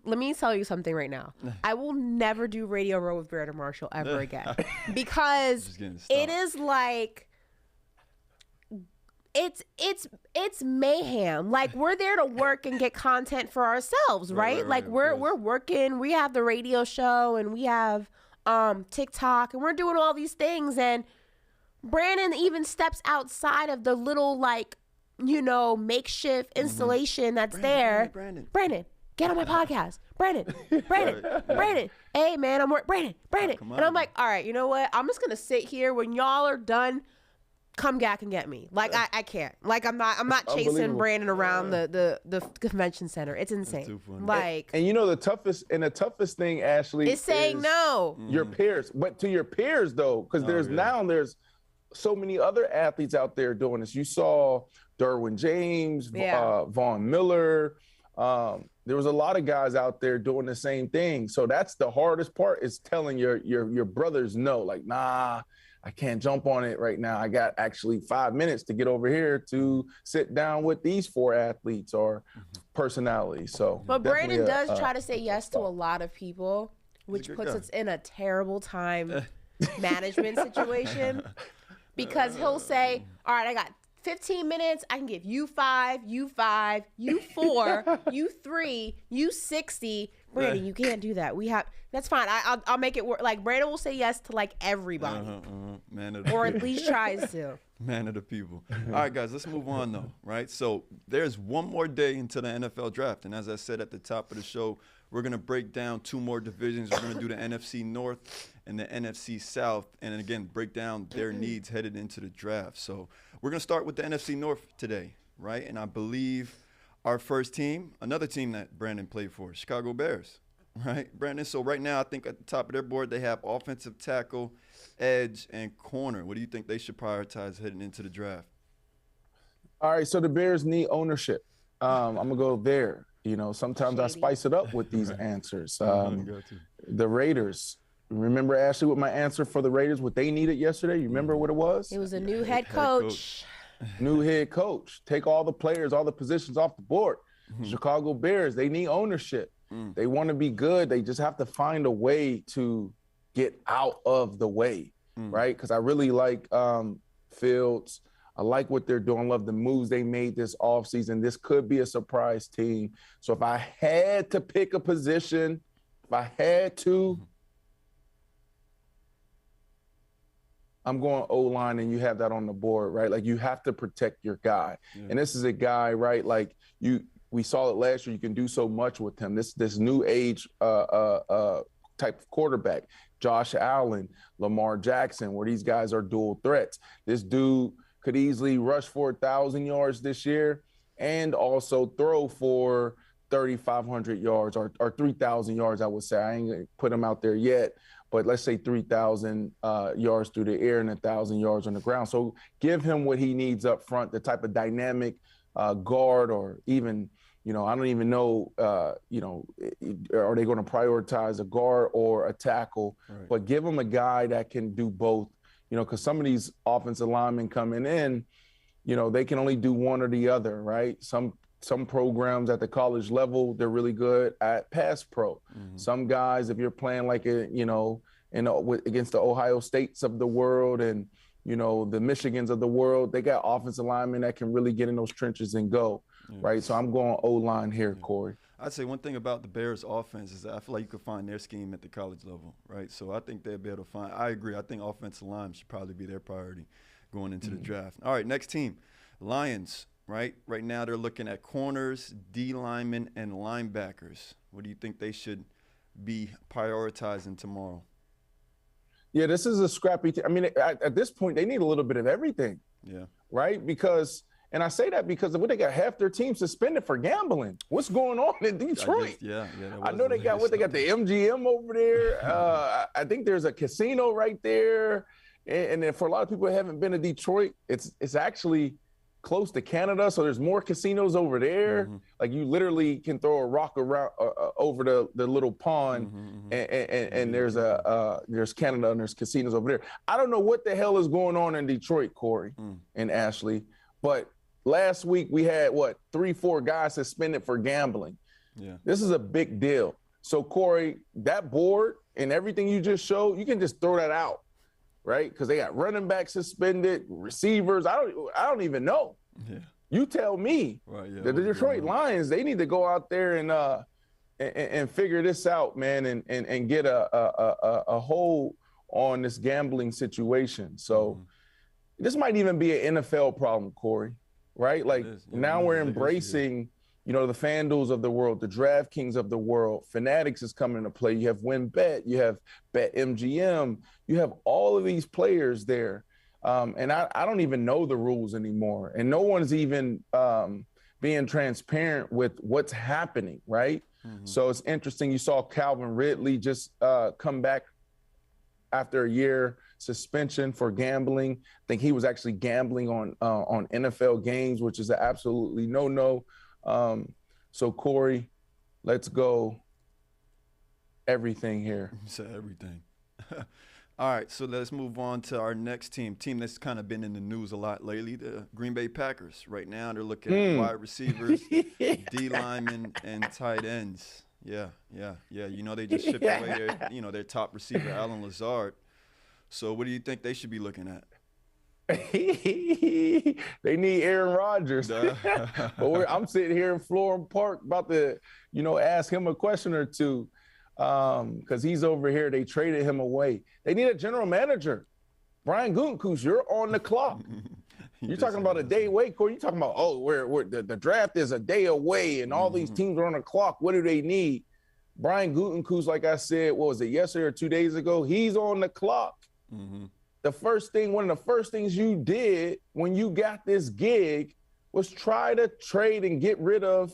let me tell you something right now. I will never do Radio Row with Brandon Marshall ever again. Because it is like, it's mayhem. Like, we're there to work and get content for ourselves, right? Like, we're working. We have the radio show and we have TikTok and we're doing all these things. And Brandon even steps outside of the little, like, you know, makeshift installation that's there. Brandon, get on my podcast. Brandon. Hey, man, Brandon. And I'm like, all right, you know what? I'm just gonna sit here when y'all are done. Come back and get me. Like, I can't. Like, I'm not chasing Brandon around the convention center. It's insane. Like, and you know the toughest thing, Ashley, is saying no. Your peers, but to your peers though, because there's so many other athletes out there doing this. You saw Derwin James, Von Miller. There was a lot of guys out there doing the same thing. So that's the hardest part, is telling your brothers no. Like, nah, I can't jump on it right now. I got actually 5 minutes to get over here to sit down with these 4 athletes or personalities. So, but Brandon does try to say yes to a lot of people, which puts us in a terrible time management situation, because he'll say, all right, I got 15 minutes. I can give you 5, you 5, you 4, you 3, you 60. Brandon, you can't do that. That's fine. I'll make it work. Like, Brandon will say yes to like everybody, Man of the or at least tries to. Man of the people. All right, guys, let's move on though. Right, so there's one more day until the NFL draft, and as I said at the top of the show, we're gonna break down 2 more divisions. We're gonna do the NFC North and the NFC South, and again break down their needs headed into the draft. So we're gonna start with the NFC North today, right? And I believe our first team, another team that Brandon played for, Chicago Bears, right, Brandon? So right now, I think at the top of their board, they have offensive tackle, edge, and corner. What do you think they should prioritize heading into the draft? All right, so the Bears need ownership. I'm going to go there. You know, sometimes I spice it up with these answers. The Raiders. Remember, Ashley, what my answer for the Raiders, what they needed yesterday? You remember what it was? It was a new head coach. New head coach. Take all the players, all the positions off the board. Chicago Bears, they need ownership. They want to be good. They just have to find a way to get out of the way, right? Because I really like Fields. I like what they're doing. Love the moves they made this offseason. This could be a surprise team. So if I had to pick a position, I'm going O-line, and you have that on the board, right? Like, you have to protect your guy. And this is a guy, right? Like, we saw it last year. You can do so much with him. This new age type of quarterback, Josh Allen, Lamar Jackson, where these guys are dual threats. This dude could easily rush for 1,000 yards this year and also throw for 3,500 yards or 3,000 yards, I would say. I ain't going to put him out there yet, but let's say 3,000 yards through the air and 1,000 yards on the ground. So give him what he needs up front, the type of dynamic guard, or even, you know, I don't even know, you know, are they going to prioritize a guard or a tackle? Right. But give him a guy that can do both, you know, because some of these offensive linemen coming in, you know, they can only do one or the other, right? Some programs at the college level, they're really good at pass pro. Some guys, if you're playing like against the Ohio States of the world and, you know, the Michigans of the world, they got offensive linemen that can really get in those trenches and go, right? So I'm going O-line here, Corey. I'd say one thing about the Bears offense is that I feel like you could find their scheme at the college level, right? So I think they'll be able to find – I agree. I think offensive line should probably be their priority going into the draft. All right, next team, Lions. Right now they're looking at corners, D linemen, and linebackers. What do you think they should be prioritizing tomorrow? Yeah, this is a scrappy team. I mean, at this point, they need a little bit of everything. Yeah. Right? Because, and I say that because they got half their team suspended for gambling. What's going on in Detroit? I know they got the MGM over there. I think there's a casino right there. And then for a lot of people who haven't been to Detroit, it's actually close to Canada, so there's more casinos over there. Mm-hmm. Like you literally can throw a rock around over the little pond, mm-hmm. and there's Canada and there's casinos over there. I don't know what the hell is going on in Detroit, Corey and Ashley, but last week we had 3-4 guys suspended for gambling. Yeah, this is a big deal. So Corey, that board and everything you just showed, you can just throw that out. Right, because they got running backs suspended, receivers. I don't even know. Yeah, you tell me. Right, yeah. The Detroit Lions, they need to go out there and figure this out, man, and get a hold on this gambling situation. So this might even be an NFL problem, Corey. Right, like now we're embracing. You know, the FanDuels of the world, the DraftKings of the world, Fanatics is coming into play. You have WinBet, you have BetMGM, you have all of these players there. And I don't even know the rules anymore. And no one's even being transparent with what's happening, right? Mm-hmm. So it's interesting. You saw Calvin Ridley just come back after a year suspension for gambling. I think he was actually gambling on NFL games, which is an absolutely no-no. So Corey, let's go everything here. You said everything. All right, so let's move on to our next team that's kind of been in the news a lot lately, the Green Bay Packers. Right now they're looking at wide receivers, D linemen, and tight ends. Yeah. You know, they just shipped away their top receiver, Alan Lazard. So what do you think they should be looking at? They need Aaron Rodgers. But I'm sitting here in Florham Park about to, ask him a question or two because he's over here. They traded him away. They need a general manager. Brian Gutekunst, you're on the clock. You're talking about a day away, Corey. You're talking about, the draft is a day away and all these teams are on the clock. What do they need? Brian Gutekunst, like I said, what was it, yesterday or 2 days ago? He's on the clock. Mm-hmm. One of the first things you did when you got this gig was try to trade and get rid of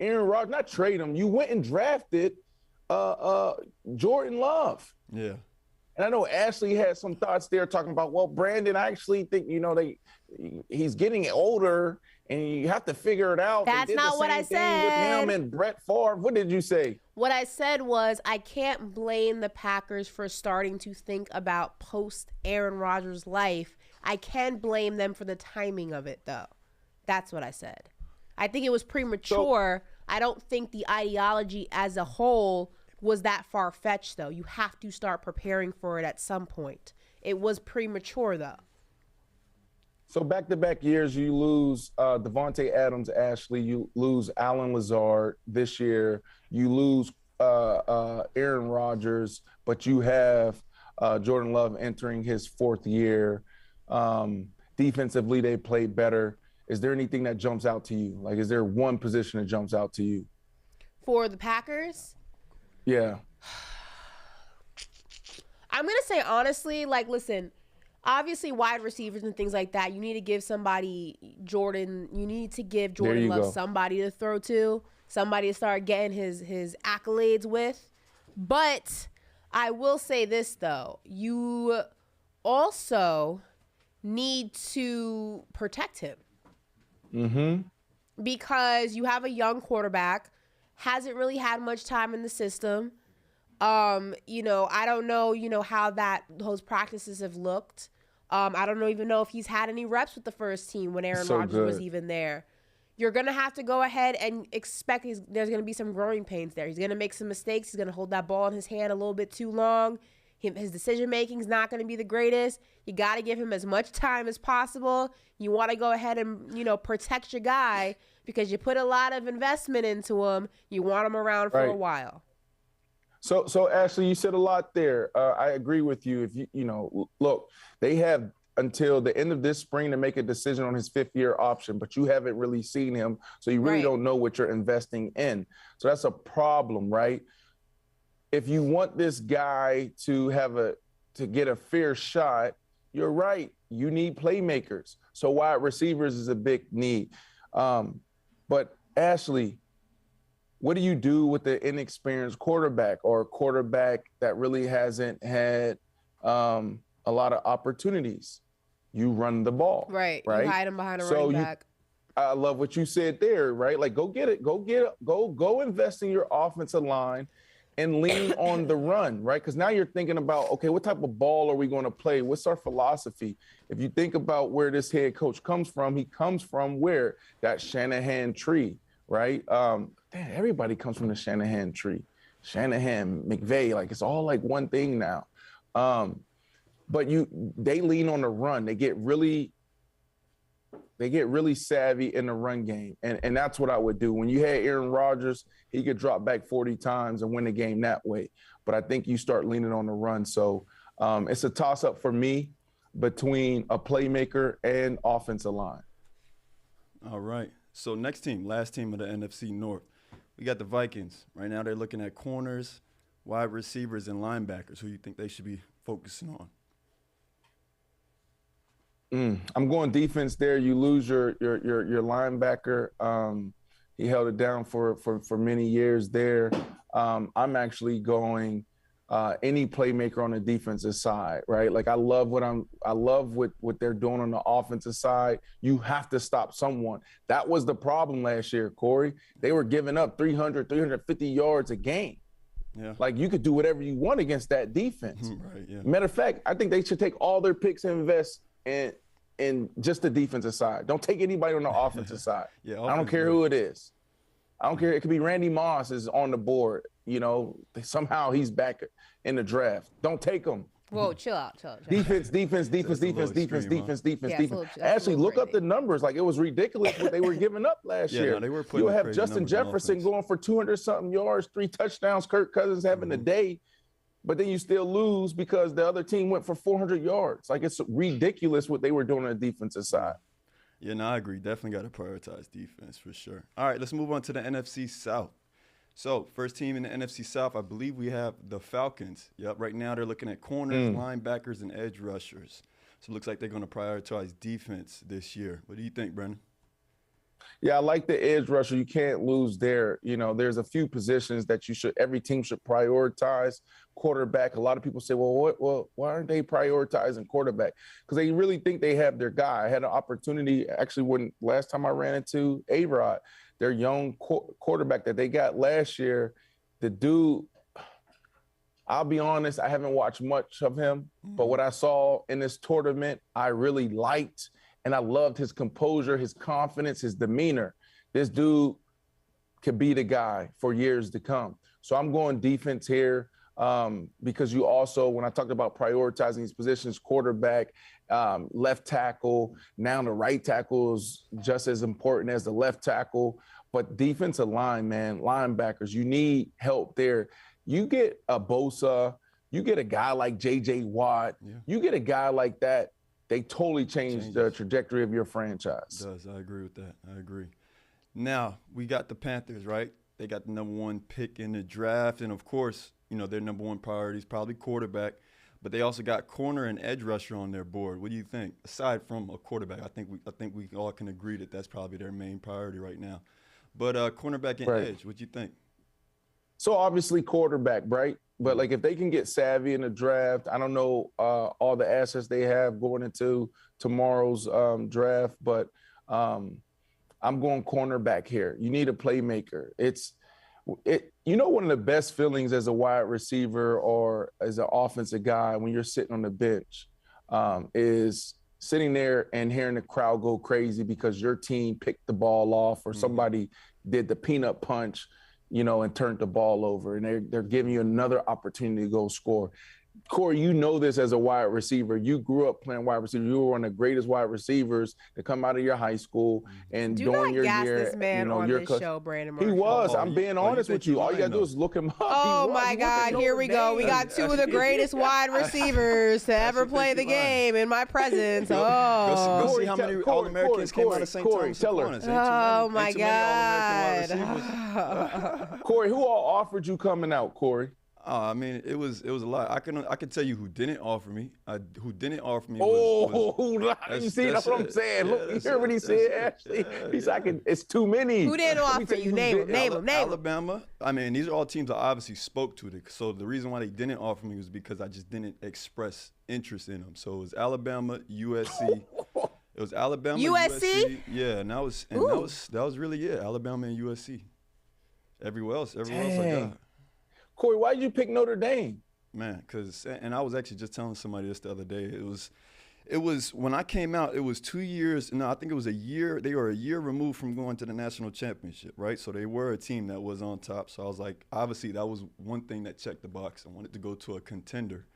Aaron Rodgers. Not trade him. You went and drafted Jordan Love. Yeah. And I know Ashley had some thoughts there talking about, well, Brandon, I actually think, he's getting older and you have to figure it out. That's not what I said. With him and Brett Favre. What did you say? What I said was I can't blame the Packers for starting to think about post-Aaron Rodgers' life. I can blame them for the timing of it, though. That's what I said. I think it was premature. I don't think the ideology as a whole was that far-fetched, though. You have to start preparing for it at some point. It was premature, though. So back-to-back years, you lose Devontae Adams, Ashley. You lose Alan Lazard this year. You lose Aaron Rodgers, but you have Jordan Love entering his fourth year. Defensively, they played better. Is there anything that jumps out to you? Like, is there one position that jumps out to you? For the Packers? Yeah. I'm going to say honestly, listen, obviously wide receivers and things like that, you need to give Jordan Love somebody to throw to, somebody to start getting his accolades with. But I will say this, though. You also need to protect him. Mm-hmm. Because you have a young quarterback, hasn't really had much time in the system. I don't know, how those practices have looked. I don't even know if he's had any reps with the first team when Aaron Rodgers was even there. You're going to have to go ahead and expect there's going to be some growing pains there. He's going to make some mistakes. He's going to hold that ball in his hand a little bit too long. His decision-making is not going to be the greatest. You got to give him as much time as possible. You want to go ahead and, protect your guy because you put a lot of investment into him. You want him around for a while. So Ashley, you said a lot there. I agree with you. If look, they have until the end of this spring to make a decision on his fifth-year option, but you haven't really seen him, so you really don't know what you're investing in. So that's a problem, right? If you want this guy to get a fair shot, you're right. You need playmakers. So wide receivers is a big need. But Ashley, what do you do with the inexperienced quarterback or a quarterback that really hasn't had a lot of opportunities? you run the ball. Right. You hide him behind a so running back. I love what you said there, right? Like, go get it. Go invest in your offensive line and lean on the run, right? Because now you're thinking about, okay, what type of ball are we going to play? What's our philosophy? If you think about where this head coach comes from, he comes from where? That Shanahan tree, right? Everybody comes from the Shanahan tree. Shanahan, McVay, like it's all like one thing now. But they lean on the run. They get really savvy in the run game. And that's what I would do. When you had Aaron Rodgers, he could drop back 40 times and win the game that way. But I think you start leaning on the run. So it's a toss-up for me between a playmaker and offensive line. All right. So next team, last team of the NFC North. We got the Vikings. Right now they're looking at corners, wide receivers, and linebackers. Who you think they should be focusing on? I'm going defense there. You lose your linebacker. He held it down for many years there. I'm actually going any playmaker on the defensive side, right? Like I love what they're doing on the offensive side. You have to stop someone. That was the problem last year, Corey. They were giving up 300, 350 yards a game. Yeah. Like you could do whatever you want against that defense. Right, yeah. Matter of fact, I think they should take all their picks and invest in just the defensive side. Don't take anybody on the offensive side. Yeah, I don't care who it is. I don't care. It could be Randy Moss is on the board. You know, somehow he's back in the draft. Don't take him. Whoa, chill out. Defense. Actually, look up the numbers. Like it was ridiculous what they were giving up last year. No, they were putting you have Justin Jefferson going for 200-something yards, 3 touchdowns. Kirk Cousins having a day. But then you still lose because the other team went for 400 yards. Like, it's ridiculous what they were doing on the defensive side. Yeah, no, I agree. Definitely got to prioritize defense for sure. All right, let's move on to the NFC South. So, first team in the NFC South, I believe we have the Falcons. Yep, right now they're looking at corners, linebackers, and edge rushers. So, it looks like they're going to prioritize defense this year. What do you think, Brendan? Yeah, I like the edge rusher. You can't lose there. You know, there's a few positions that every team should prioritize. Quarterback, a lot of people say, well, why aren't they prioritizing quarterback? Because they really think they have their guy. I had an opportunity, actually, last time I ran into A-Rod, their young quarterback that they got last year, the dude, I'll be honest, I haven't watched much of him, but what I saw in this tournament, I really liked. And I loved his composure, his confidence, his demeanor. This dude could be the guy for years to come. So I'm going defense here because you also, when I talked about prioritizing these positions, quarterback, left tackle, now the right tackle is just as important as the left tackle. But defensive line, man, linebackers, you need help there. You get a Bosa, you get a guy like J.J. Watt, you get a guy like that, they totally change the trajectory of your franchise. It does. I agree with that. I agree. Now, we got the Panthers, right? They got the number 1 pick in the draft. And, of course, you know, their number 1 priority is probably quarterback. But they also got corner and edge rusher on their board. What do you think? Aside from a quarterback, I think we all can agree that that's probably their main priority right now. But cornerback and edge, what do you think? So, obviously, quarterback, right? But, like, if they can get savvy in the draft, I don't know all the assets they have going into tomorrow's draft, but I'm going cornerback here. You need a playmaker. You know, one of the best feelings as a wide receiver or as an offensive guy when you're sitting on the bench is sitting there and hearing the crowd go crazy because your team picked the ball off or somebody did the peanut punch, you know, and turned the ball over, and they're giving you another opportunity to go score. Corey, you know this as a wide receiver. You grew up playing wide receiver. You were one of the greatest wide receivers to come out of your high school. And during your year, this man on this show, Brandon Marshall. He was. I'm being honest with you. All you got to do is look him up. Oh, my God. Here we go. We got 2 of the greatest wide receivers to ever play the game in my presence. Go see how many All-Americans came out of St. Thomas. Oh, my God. Corey, who all offered you coming out, Corey? I mean, it was a lot. I can tell you who didn't offer me. Who didn't offer me you see, that's what I'm saying. Look, you hear what he said, Ashley? He's like, it's too many. Who didn't offer you? Name them. Alabama. I mean, these are all teams I obviously spoke to. So the reason why they didn't offer me was because I just didn't express interest in them. So it was Alabama, USC. It was Alabama, USC. Yeah, and that was really it. Alabama and USC. Everywhere else I got. Corey, why did you pick Notre Dame? Man, and I was actually just telling somebody this the other day. It was when I came out, it was 2 years. No, I think it was a year. They were a year removed from going to the national championship, right? So they were a team that was on top. So I was like, obviously that was one thing that checked the box. I wanted to go to a contender.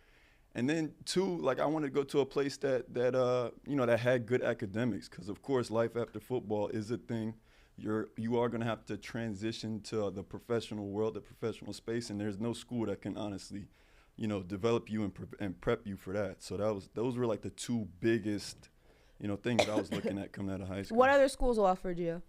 And then two, like I wanted to go to a place that had good academics, because of course life after football is a thing. You are going to have to transition to the professional world, the professional space, and there's no school that can honestly, develop you and prep you for that. So those were like the two biggest, things that I was looking at coming out of high school. What other schools offered you?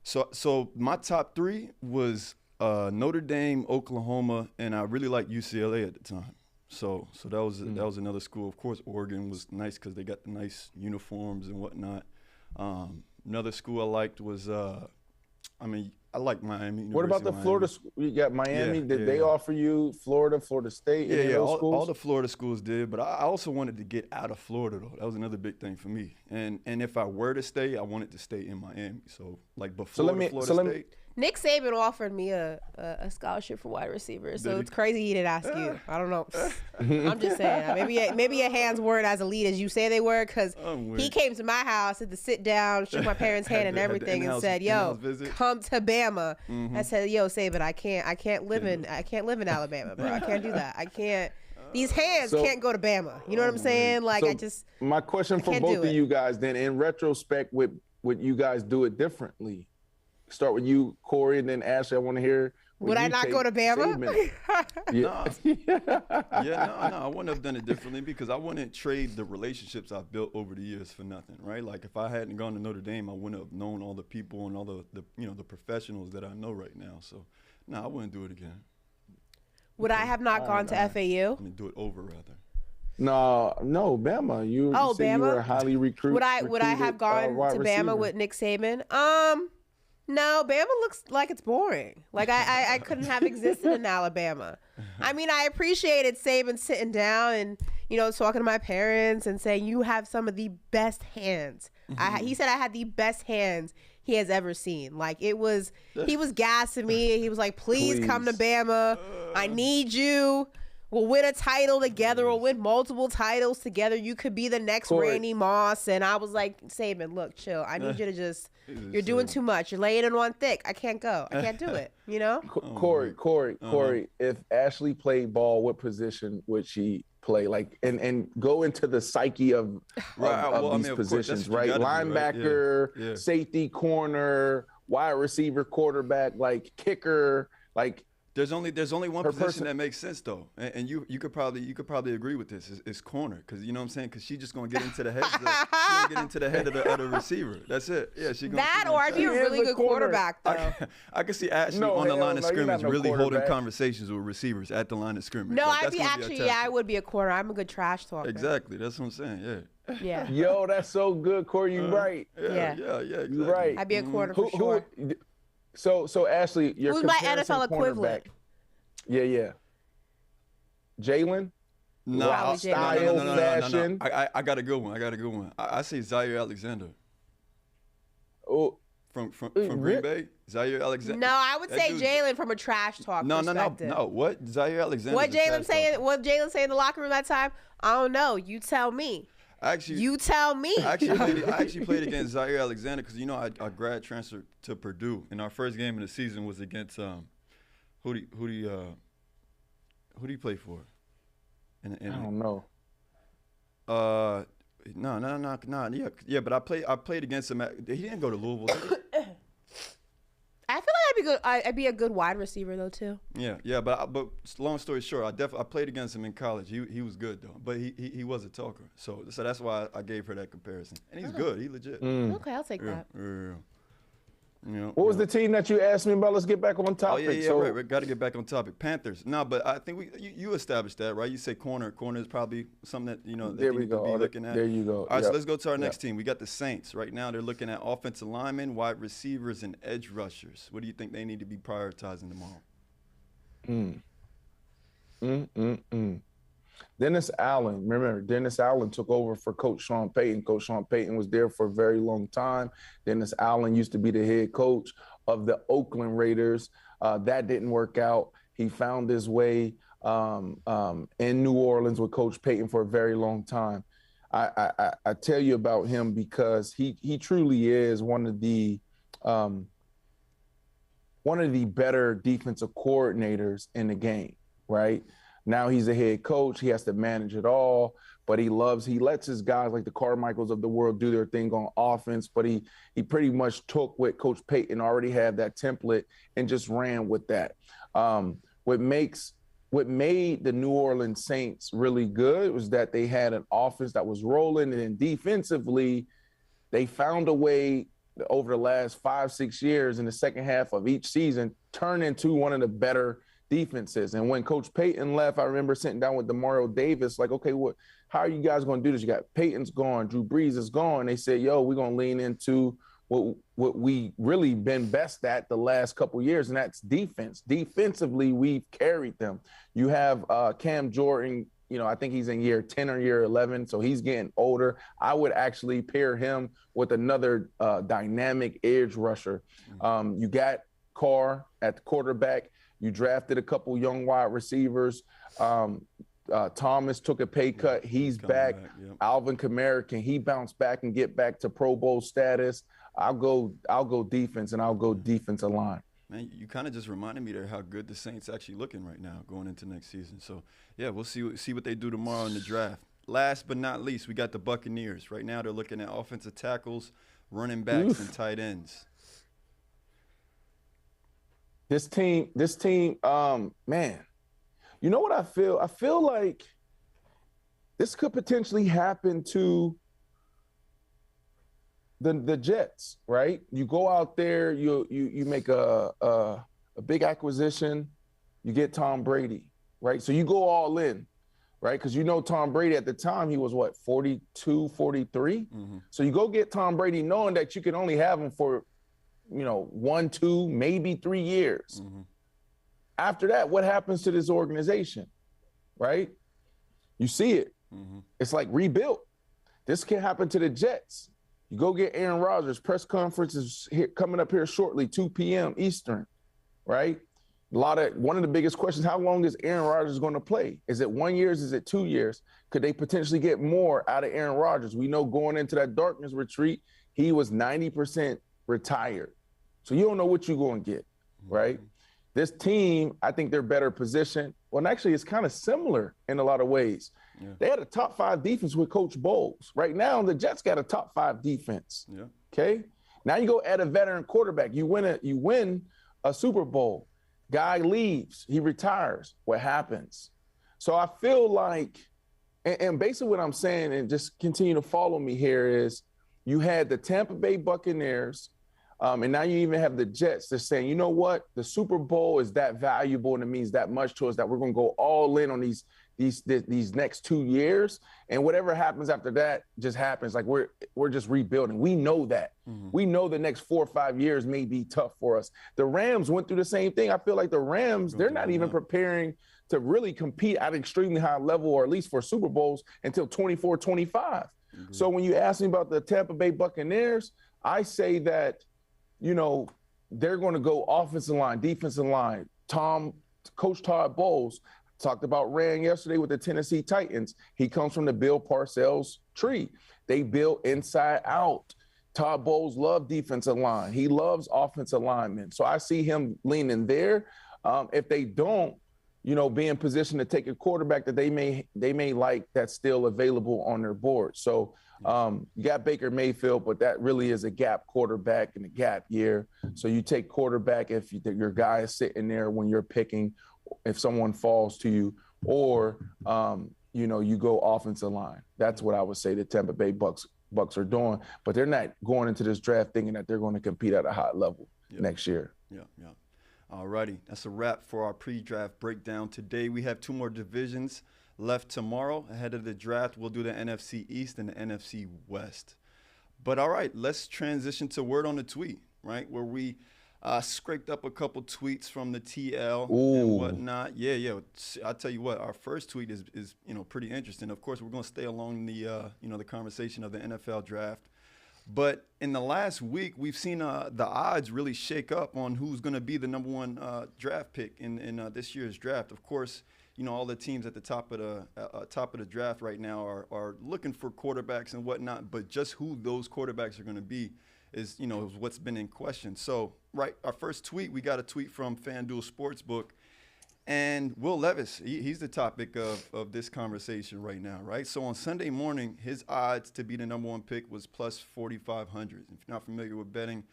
So my top three was Notre Dame, Oklahoma, and I really liked UCLA at the time. So that was another school. Of course, Oregon was nice because they got the nice uniforms and whatnot. Another school I liked was, I like Miami. What about the Florida school? You got Miami. Did they offer you Florida State? Yeah. All the Florida schools did, but I also wanted to get out of Florida, though. That was another big thing for me. And if I were to stay, I wanted to stay in Miami. So, before Florida State. Nick Saban offered me a scholarship for wide receiver, so it's crazy he didn't ask you. I don't know. I'm just saying. Maybe your hands weren't as elite as you say they were, because he came to my house, had to sit down, shook my parents' hand and everything, and said, "Yo, come to Bama." I said, "Yo, Saban, I can't live in Alabama, bro. I can't do that. I can't." These hands can't go to Bama. You know what I'm saying? My question for both of you guys then, in retrospect, would you guys do it differently? Start with you, Corey, and then Ashley. I want to hear. Would I not go to Bama? No, I wouldn't have done it differently, because I wouldn't trade the relationships I've built over the years for nothing, right? Like if I hadn't gone to Notre Dame, I wouldn't have known all the people and all the professionals that I know right now. So, no, I wouldn't do it again. Would I have not gone to FAU? I mean, do it over rather. No, Bama. You Bama? You were highly recruited. Would I have gone to Bama with Nick Saban? No, Bama looks like it's boring. Like I couldn't have existed in Alabama. I mean, I appreciated Saban sitting down and, talking to my parents and saying, "You have some of the best hands." He said I had the best hands he has ever seen. Like he was gassing me. He was like, please come to Bama. I need you. We'll win a title together. We'll win multiple titles together. You could be the next Randy Moss. And I was like, Saban, look, chill. I need you to just, you're doing too much. You're laying it on thick. I can't go. I can't do it, Corey, if Ashley played ball, what position would she play? Like, and go into the psyche of these positions, right? Linebacker, right? Safety, corner, wide receiver, quarterback, like kicker, like. There's only one position that makes sense, though, and you could probably agree with this. Is corner, because you know what I'm saying? Because she's just gonna get into the head of the receiver. That's it. Yeah, she gonna that or I'd be a really good quarterback though. I can see Ashley on the line of scrimmage really holding conversations with receivers at the line of scrimmage. No, I'd be I would be a corner. I'm a good trash talker. Exactly. That's what I'm saying. Yeah. Yo, that's so good, Corey. You right. Yeah. Exactly. You're right. I'd be a corner for sure. So Ashley, who's my NFL equivalent? Yeah. Jalen? No, fashion. I got a good one. I say Zaire Alexander. Oh, from Green Bay, Zaire Alexander. No, I would say Jalen from a trash talk perspective. No. What Zaire Alexander? What Jalen say in the locker room that time? I don't know. You tell me. You tell me. I actually played against Zaire Alexander because I grad transferred to Purdue, and our first game of the season was against who do you play for? I don't know. No. Yeah, but I played against him. He didn't go to Louisville. I feel like I'd be a good wide receiver though too. Yeah, but long story short, I played against him in college. He was good though, but he was a talker. So that's why I gave her that comparison. And he's good. He legit. Okay, I'll take that. Yeah. What was the team that you asked me about? Let's get back on topic. Oh, yeah, right. We got to get back on topic. Panthers. No, but I think you established that, right? You say corner. Corner is probably something that, there we go. Be looking at. There you go. All right, so let's go to our next team. We got the Saints. Right now they're looking at offensive linemen, wide receivers, and edge rushers. What do you think they need to be prioritizing tomorrow? Dennis Allen. Remember, Dennis Allen took over for Coach Sean Payton. Coach Sean Payton was there for a very long time. Dennis Allen used to be the head coach of the Oakland Raiders. That didn't work out. He found his way in New Orleans with Coach Payton for a very long time. I tell you about him because he truly is one of the better defensive coordinators in the game, right? Now he's a head coach. He has to manage it all, but he lets his guys like the Carmichaels of the world do their thing on offense. But he pretty much took what Coach Payton already had, that template, and just ran with that. What made the New Orleans Saints really good was that they had an offense that was rolling, and then defensively, they found a way over the last 5-6 years in the second half of each season turn into one of the better defenses. And when Coach Payton left, I remember sitting down with Demario Davis, like, okay, how are you guys going to do this? You got Payton's gone, Drew Brees is gone. They said, we're going to lean into what we really been best at the last couple of years, and that's defense. Defensively, we've carried them. You have Cam Jordan, I think he's in year 10 or year 11, so he's getting older. I would actually pair him with another dynamic edge rusher. You got Carr at the quarterback. You drafted a couple young wide receivers. Thomas took a pay cut. He's back. Yep. Alvin Kamara, can he bounce back and get back to Pro Bowl status? I'll go defense, and I'll go defensive line. Man, you kind of just reminded me there how good the Saints actually looking right now going into next season. So, yeah, we'll see what they do tomorrow in the draft. Last but not least, we got the Buccaneers. Right now they're looking at offensive tackles, running backs, and tight ends. This team, man, you know what I feel? I feel like this could potentially happen to the Jets, right? You go out there, you make a big acquisition, you get Tom Brady, right? So you go all in, right? Because Tom Brady at the time, he was 42, 43? Mm-hmm. So you go get Tom Brady knowing that you can only have him for 1, 2, maybe 3 years. Mm-hmm. After that, what happens to this organization, right? You see it. Mm-hmm. It's like rebuilt. This can happen to the Jets. You go get Aaron Rodgers. Press conference is coming up here shortly, 2 p.m. Eastern, right? One of the biggest questions, how long is Aaron Rodgers going to play? Is it 1 year? Is it 2 years? Could they potentially get more out of Aaron Rodgers? We know going into that darkness retreat, he was 90% retired. So you don't know what you're going to get, right? This team, I think they're better positioned. Well, and actually, it's kind of similar in a lot of ways. Yeah. They had a top 5 defense with Coach Bowles. Right now, the Jets got a top 5 defense. Yeah. Okay? Now you go add a veteran quarterback. You win a Super Bowl. Guy leaves. He retires. What happens? So I feel like, and basically what I'm saying, and just continue to follow me here, is you had the Tampa Bay Buccaneers, and now you even have the Jets. They're saying, you know what? The Super Bowl is that valuable, and it means that much to us that we're going to go all in on these next 2 years, and whatever happens after that just happens. Like we're just rebuilding. We know that. Mm-hmm. We know the next 4 or 5 years may be tough for us. The Rams went through the same thing. I feel like the Rams, they're not even preparing to really compete at an extremely high level, or at least for Super Bowls, until 24, 25. Mm-hmm. So when you ask me about the Tampa Bay Buccaneers, I say that, they're going to go offensive line, defensive line. Coach Todd Bowles talked about Rand yesterday with the Tennessee Titans. He comes from the Bill Parcells tree. They build inside out. Todd Bowles loves defensive line. He loves offensive linemen. So I see him leaning there. If they don't, be in position to take a quarterback that they may like that's still available on their board. So you got Baker Mayfield, but that really is a gap quarterback in a gap year. So you take quarterback if your guy is sitting there when you're picking, if someone falls to you, or you go offensive line. That's what I would say the Tampa Bay Bucs are doing. But they're not going into this draft thinking that they're going to compete at a high level next year. Yeah. All righty. That's a wrap for our pre-draft breakdown today. We have 2 more divisions left tomorrow. Ahead of the draft, we'll do the NFC East and the NFC West. But all right, let's transition to Word on the Tweet, right, where we scraped up a couple tweets from the TL and whatnot. Yeah. I'll tell you what, our first tweet is pretty interesting. Of course, we're going to stay along the the conversation of the NFL draft. But in the last week, we've seen the odds really shake up on who's going to be the number 1 draft pick in this year's draft. Of course, all the teams at the top of the draft right now are looking for quarterbacks and whatnot. But just who those quarterbacks are going to be is what's been in question. So, right, our first tweet, we got a tweet from FanDuel Sportsbook. And Will Levis, he's the topic of this conversation right now, right? So on Sunday morning, his odds to be the number 1 pick was plus 4,500. If you're not familiar with betting,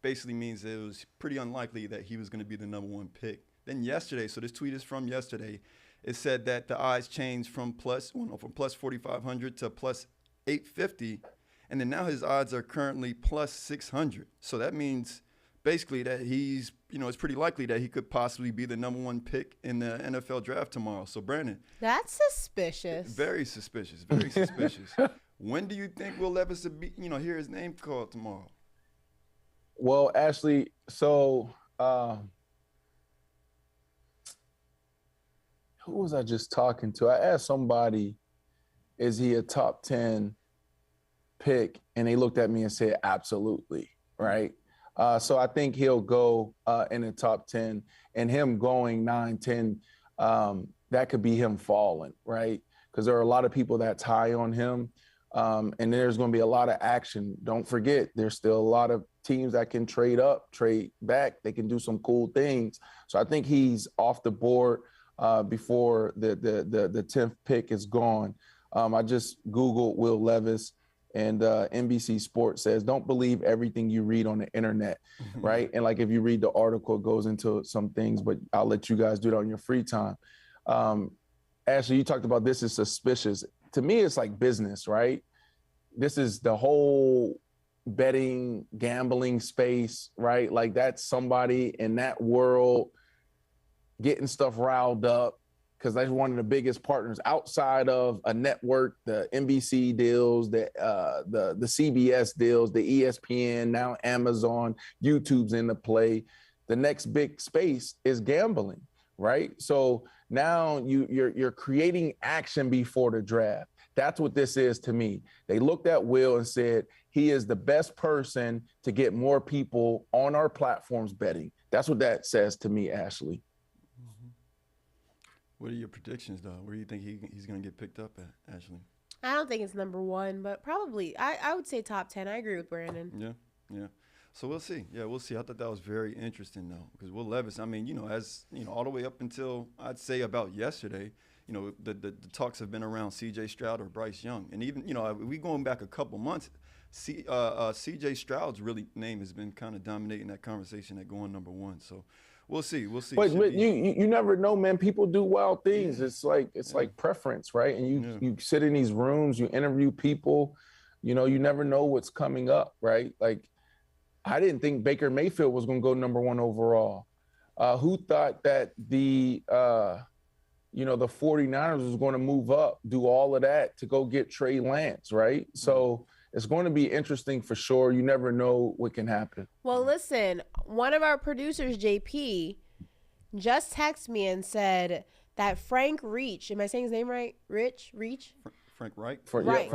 basically means it was pretty unlikely that he was going to be the number 1 pick. Then yesterday, so this tweet is from yesterday, it said that the odds changed from plus 4,500 to plus 850, and then now his odds are currently plus 600. So that means basically that he's, it's pretty likely that he could possibly be the number 1 pick in the NFL draft tomorrow. So, Brandon. That's suspicious. Very suspicious. Very suspicious. When do you think Will Levis will be, hear his name called tomorrow? Well, Ashley, so who was I just talking to? I asked somebody, is he a top 10 pick? And they looked at me and said, absolutely, right? So I think he'll go in the top 10, and him going 9, 10, that could be him falling, right? Because there are a lot of people that's high on him, and there's going to be a lot of action. Don't forget, there's still a lot of teams that can trade up, trade back. They can do some cool things. So I think he's off the board before the 10th pick is gone. I just Googled Will Levis. And NBC Sports says, don't believe everything you read on the internet, right? And like if you read the article, it goes into some things, but I'll let you guys do it on your free time. Ashley, you talked about this is suspicious. To me, it's like business, right? This is the whole betting, gambling space, right? Like that's somebody in that world getting stuff riled up, because that's one of the biggest partners outside of a network, the NBC deals, the CBS deals, the ESPN, now Amazon, YouTube's in the play. The next big space is gambling, right? So now you're creating action before the draft. That's what this is to me. They looked at Will and said, he is the best person to get more people on our platforms betting. That's what that says to me, Ashley. What are your predictions, though? Where do you think he's going to get picked up at, Ashley? I don't think it's number 1, but probably I would say top 10. I agree with Brandon. Yeah. So we'll see. Yeah, we'll see. I thought that was very interesting, though, because Will Levis, I mean, as all the way up until I'd say about yesterday, the talks have been around C.J. Stroud or Bryce Young, and even we going back a couple months. C.J. Stroud's name has been kind of dominating that conversation at going number 1. So. We'll see. But you never know, man. People do wild things. It's like preference, right? And you sit in these rooms, you interview people, you never know what's coming up, right? Like, I didn't think Baker Mayfield was going to go number 1 overall. Who thought that the 49ers was going to move up, do all of that to go get Trey Lance, right? So it's going to be interesting for sure. You never know what can happen. Well, listen, one of our producers, JP, just texted me and said that Frank Reich, am I saying his name right? Reach? Frank Reich? Right.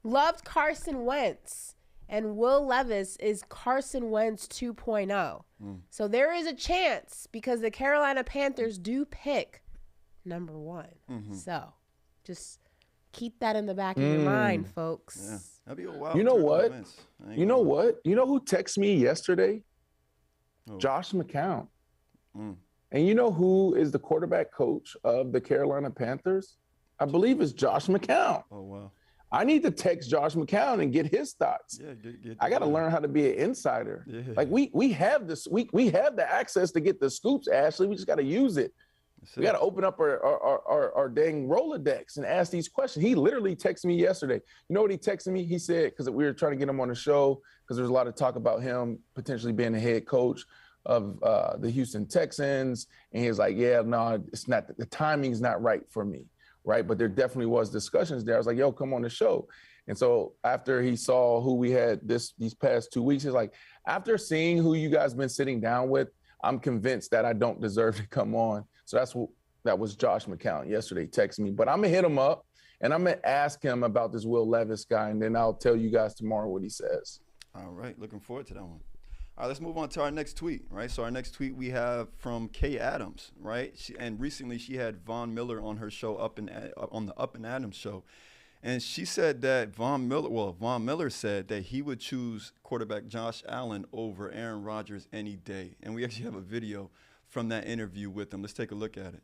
Loved Carson Wentz. And Will Levis is Carson Wentz 2.0. So there is a chance, because the Carolina Panthers do pick number 1. So just keep that in the back of your mind, folks. Yeah. That'd be a wild. You know what? You know what? You know who texted me yesterday? Oh. Josh McCown. And you know who is the quarterback coach of the Carolina Panthers? I believe it's Josh McCown. Oh, wow. I need to text Josh McCown and get his thoughts. Yeah, I got to learn how to be an insider. Yeah. Like we have this, we have the access to get the scoops, Ashley. We just got to use it. We got to open up our dang Rolodex and ask these questions. He literally texted me yesterday. You know what he texted me? He said, because we were trying to get him on the show, because there's a lot of talk about him potentially being the head coach of the Houston Texans. And he was like, yeah, no, it's not. The timing's not right for me, right? But there definitely was discussions there. I was like, yo, come on the show. And so after he saw who we had these past 2 weeks, he's like, after seeing who you guys been sitting down with, I'm convinced that I don't deserve to come on. So that was Josh McCown yesterday texting me. But I'm going to hit him up, and I'm going to ask him about this Will Levis guy, and then I'll tell you guys tomorrow what he says. All right. Looking forward to that one. All right, let's move on to our next tweet, right? So our next tweet we have from Kay Adams, right? And recently she had Von Miller on her show, on the Up and Adams show. And she said that Von Miller said that he would choose quarterback Josh Allen over Aaron Rodgers any day. And we actually have a video from that interview with him. Let's take a look at it.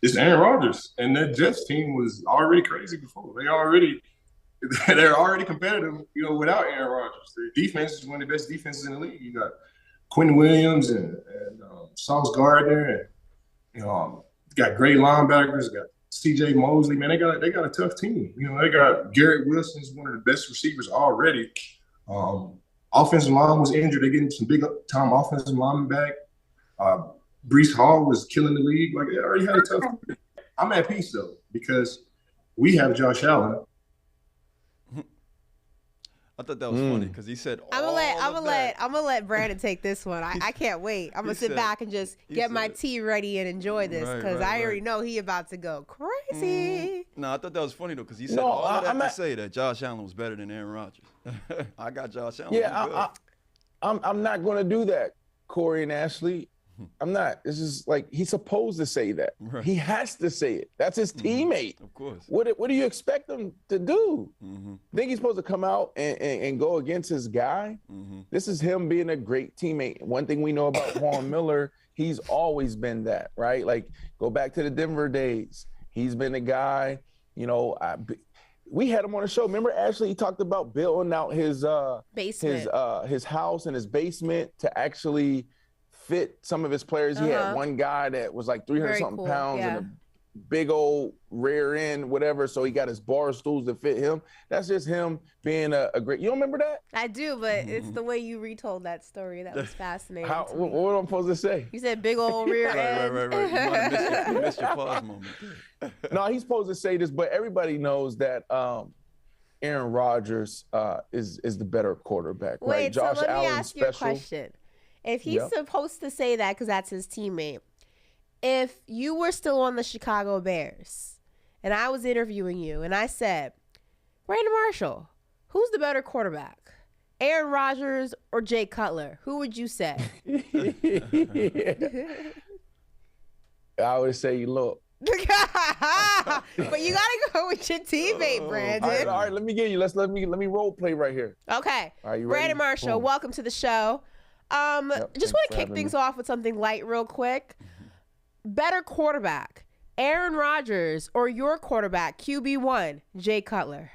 It's Aaron Rodgers, and that Jets team was already crazy before. They're already competitive, without Aaron Rodgers. Their defense is one of the best defenses in the league. You got Quentin Williams and Sauce Gardner, and got great linebackers. Got C.J. Mosley. Man, they got a tough team. They got Garrett Wilson is one of the best receivers already. Offensive line was injured. They're getting some big time offensive linemen back. Breece Hall was killing the league. Like, they already had a tough team. I'm at peace though, because we have Josh Allen. I thought that was funny because he said, I'm gonna let Brandon take this one. I can't wait. I'm gonna sit back and just get my tea ready and enjoy this because I already know he about to go crazy. No, I thought that was funny though because he said all of that to say that Josh Allen was better than Aaron Rodgers. I got Josh Allen. Yeah, I'm not gonna do that, Corey and Ashley. I'm not. This is like he's supposed to say that. Right. He has to say it. That's his teammate. Of course. What do you expect him to do? Think he's supposed to come out and go against his guy? This is him being a great teammate. One thing we know about Von Miller, he's always been that, right? Like, go back to the Denver days. He's been a guy, we had him on the show. Remember, Ashley, he talked about building out his basement, his house and his basement to actually fit some of his players. He had one guy that was like 300-something pounds and a big old rear end, whatever. So he got his bar stools to fit him. That's just him being a great. You don't remember that? I do, but it's the way you retold that story that was fascinating. What am I supposed to say? You said big old rear end. Right. You missed your pause moment. No, he's supposed to say this, but everybody knows that Aaron Rodgers is the better quarterback. Wait, right? Josh so let me Allen's ask you a question. If he's supposed to say that because that's his teammate, if you were still on the Chicago Bears and I was interviewing you and I said, Brandon Marshall, who's the better quarterback? Aaron Rodgers or Jay Cutler? Who would you say? I would say, look. But you gotta go with your teammate, Brandon. All right, let me get you. Let me role play right here. Okay. All right, you Brandon ready? Marshall, welcome to the show. Just want to kick things off with something light real quick. Better quarterback, Aaron Rodgers or your quarterback, QB1, Jay Cutler?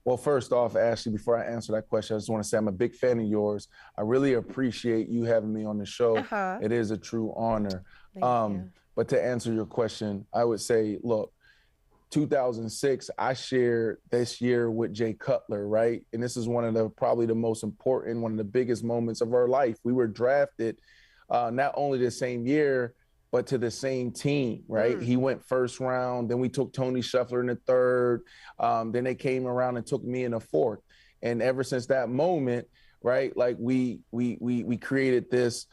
Well, first off, Ashley, before I answer that question, I just want to say I'm a big fan of yours. I really appreciate you having me on the show. It is a true honor. Thank you. But to answer your question, I would say, look, 2006, I shared this year with Jay Cutler, right? And this is one of probably the most important, one of the biggest moments of our life. We were drafted not only the same year, but to the same team, right? He went first round, then we took Tony Scheffler in the third, then they came around and took me in the fourth. And ever since that moment, right, like we created this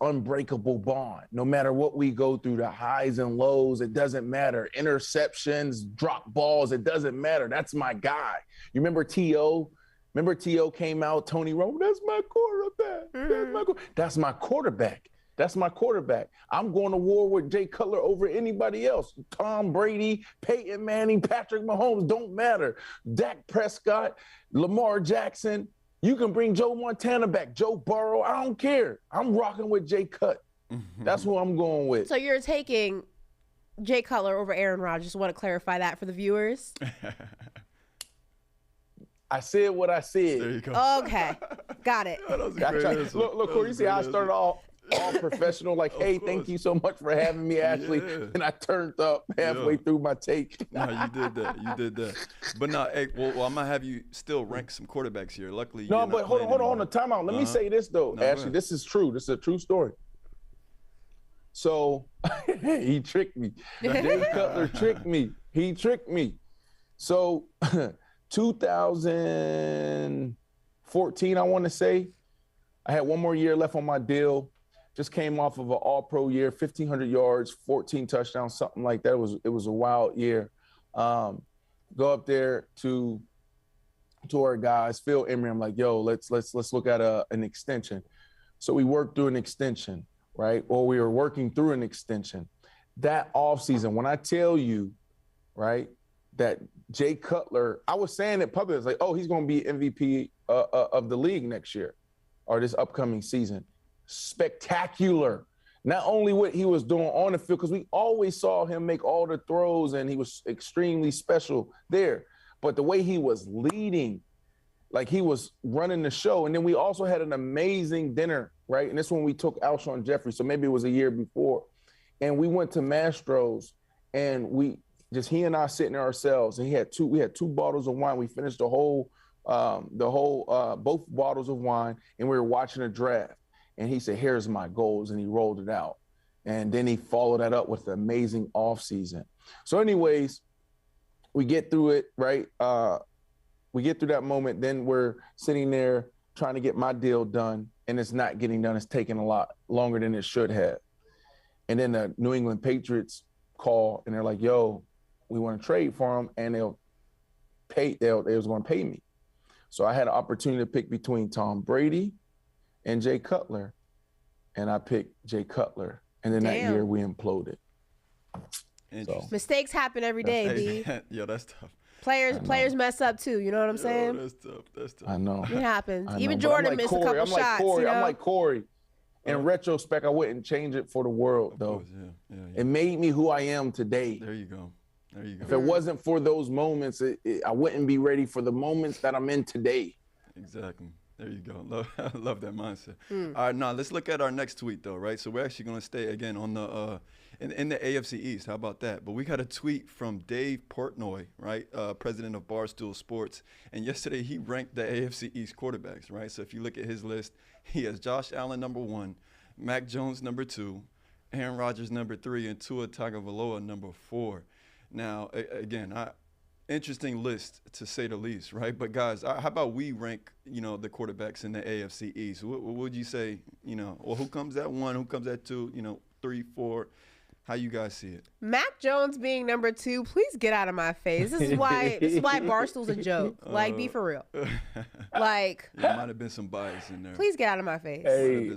unbreakable bond. No matter what we go through, the highs and lows, it doesn't matter. Interceptions, drop balls, it doesn't matter. That's my guy. You remember T.O.? Remember T.O. came out, Tony Romo, that's my quarterback. That's my quarterback. That's my quarterback. I'm going to war with Jay Cutler over anybody else. Tom Brady, Peyton Manning, Patrick Mahomes, don't matter. Dak Prescott, Lamar Jackson. You can bring Joe Montana back, Joe Burrow. I don't care. I'm rocking with Jay Cut. That's who I'm going with. So you're taking Jay Cutler over Aaron Rodgers. Want to clarify that for the viewers? I said what I said. There you go. Okay. Got it. That was a great answer. Look, Corey, you see how I started off? all professional, like, hey, thank you so much for having me, Ashley. Yeah. And I turned up halfway through my take. No, you did that. You did that. But no, hey, well, I'm going to have you still rank some quarterbacks here. Luckily, no, but hold on, a timeout. Let me say this, though, Ashley. This is true. This is a true story. So he tricked me. Jay Cutler tricked me. He tricked me. So 2014, I want to say, I had one more year left on my deal. Just came off of an all-pro year, 1,500 yards, 14 touchdowns, something like that. It was a wild year. Go up there to our guys, Phil Emery. I'm like, yo, let's look at an extension. So we worked through an extension, right? Or we were working through an extension. That offseason, when I tell you, right, that Jay Cutler, I was saying it publicly, like, oh, he's going to be MVP of the league next year or this upcoming season. Spectacular. Not only what he was doing on the field, because we always saw him make all the throws and he was extremely special there, but the way he was leading, like he was running the show. And then we also had an amazing dinner, right? And this one we took Alshon Jeffrey, so maybe it was a year before. And we went to Mastro's and he and I sitting there ourselves, and we had two bottles of wine. We finished both bottles of wine, and we were watching a draft. And he said, here's my goals, and he rolled it out. And then he followed that up with an amazing offseason. So anyways, we get through it, right? We get through that moment. Then we're sitting there trying to get my deal done, and it's not getting done. It's taking a lot longer than it should have. And then the New England Patriots call, and they're like, yo, we want to trade for him, and they was going to pay me. So I had an opportunity to pick between Tom Brady and Jay Cutler, and I picked Jay Cutler. And then that year we imploded. So. Mistakes happen every day, B. Yeah, that's tough. Players mess up too. You know what I'm saying? That's tough. That's tough. I know. It happens. Even Jordan missed a couple shots. I'm you know? like Corey. In retrospect, I wouldn't change it for the world, though. Yeah. It made me who I am today. There you go. If it wasn't for those moments, I wouldn't be ready for the moments that I'm in today. Exactly. There you go. Love that mindset. All right, now let's look at our next tweet, though, right? So we're actually going to stay, again, on the in the AFC East. How about that? But we got a tweet from Dave Portnoy, right, president of Barstool Sports. And yesterday he ranked the AFC East quarterbacks, right? So if you look at his list, he has Josh Allen number 1, Mac Jones number 2, Aaron Rodgers number 3, and Tua Tagovailoa number 4. Now, again, interesting list to say the least, right? But guys, how about we rank, the quarterbacks in the AFC East? What would you say, well, who comes at 1, who comes at 2, 3, 4? How you guys see it? Mac Jones being number 2, please get out of my face. This is why Barstool's a joke. Like, be for real. Like, there might have been some bias in there. Please get out of my face. Hey,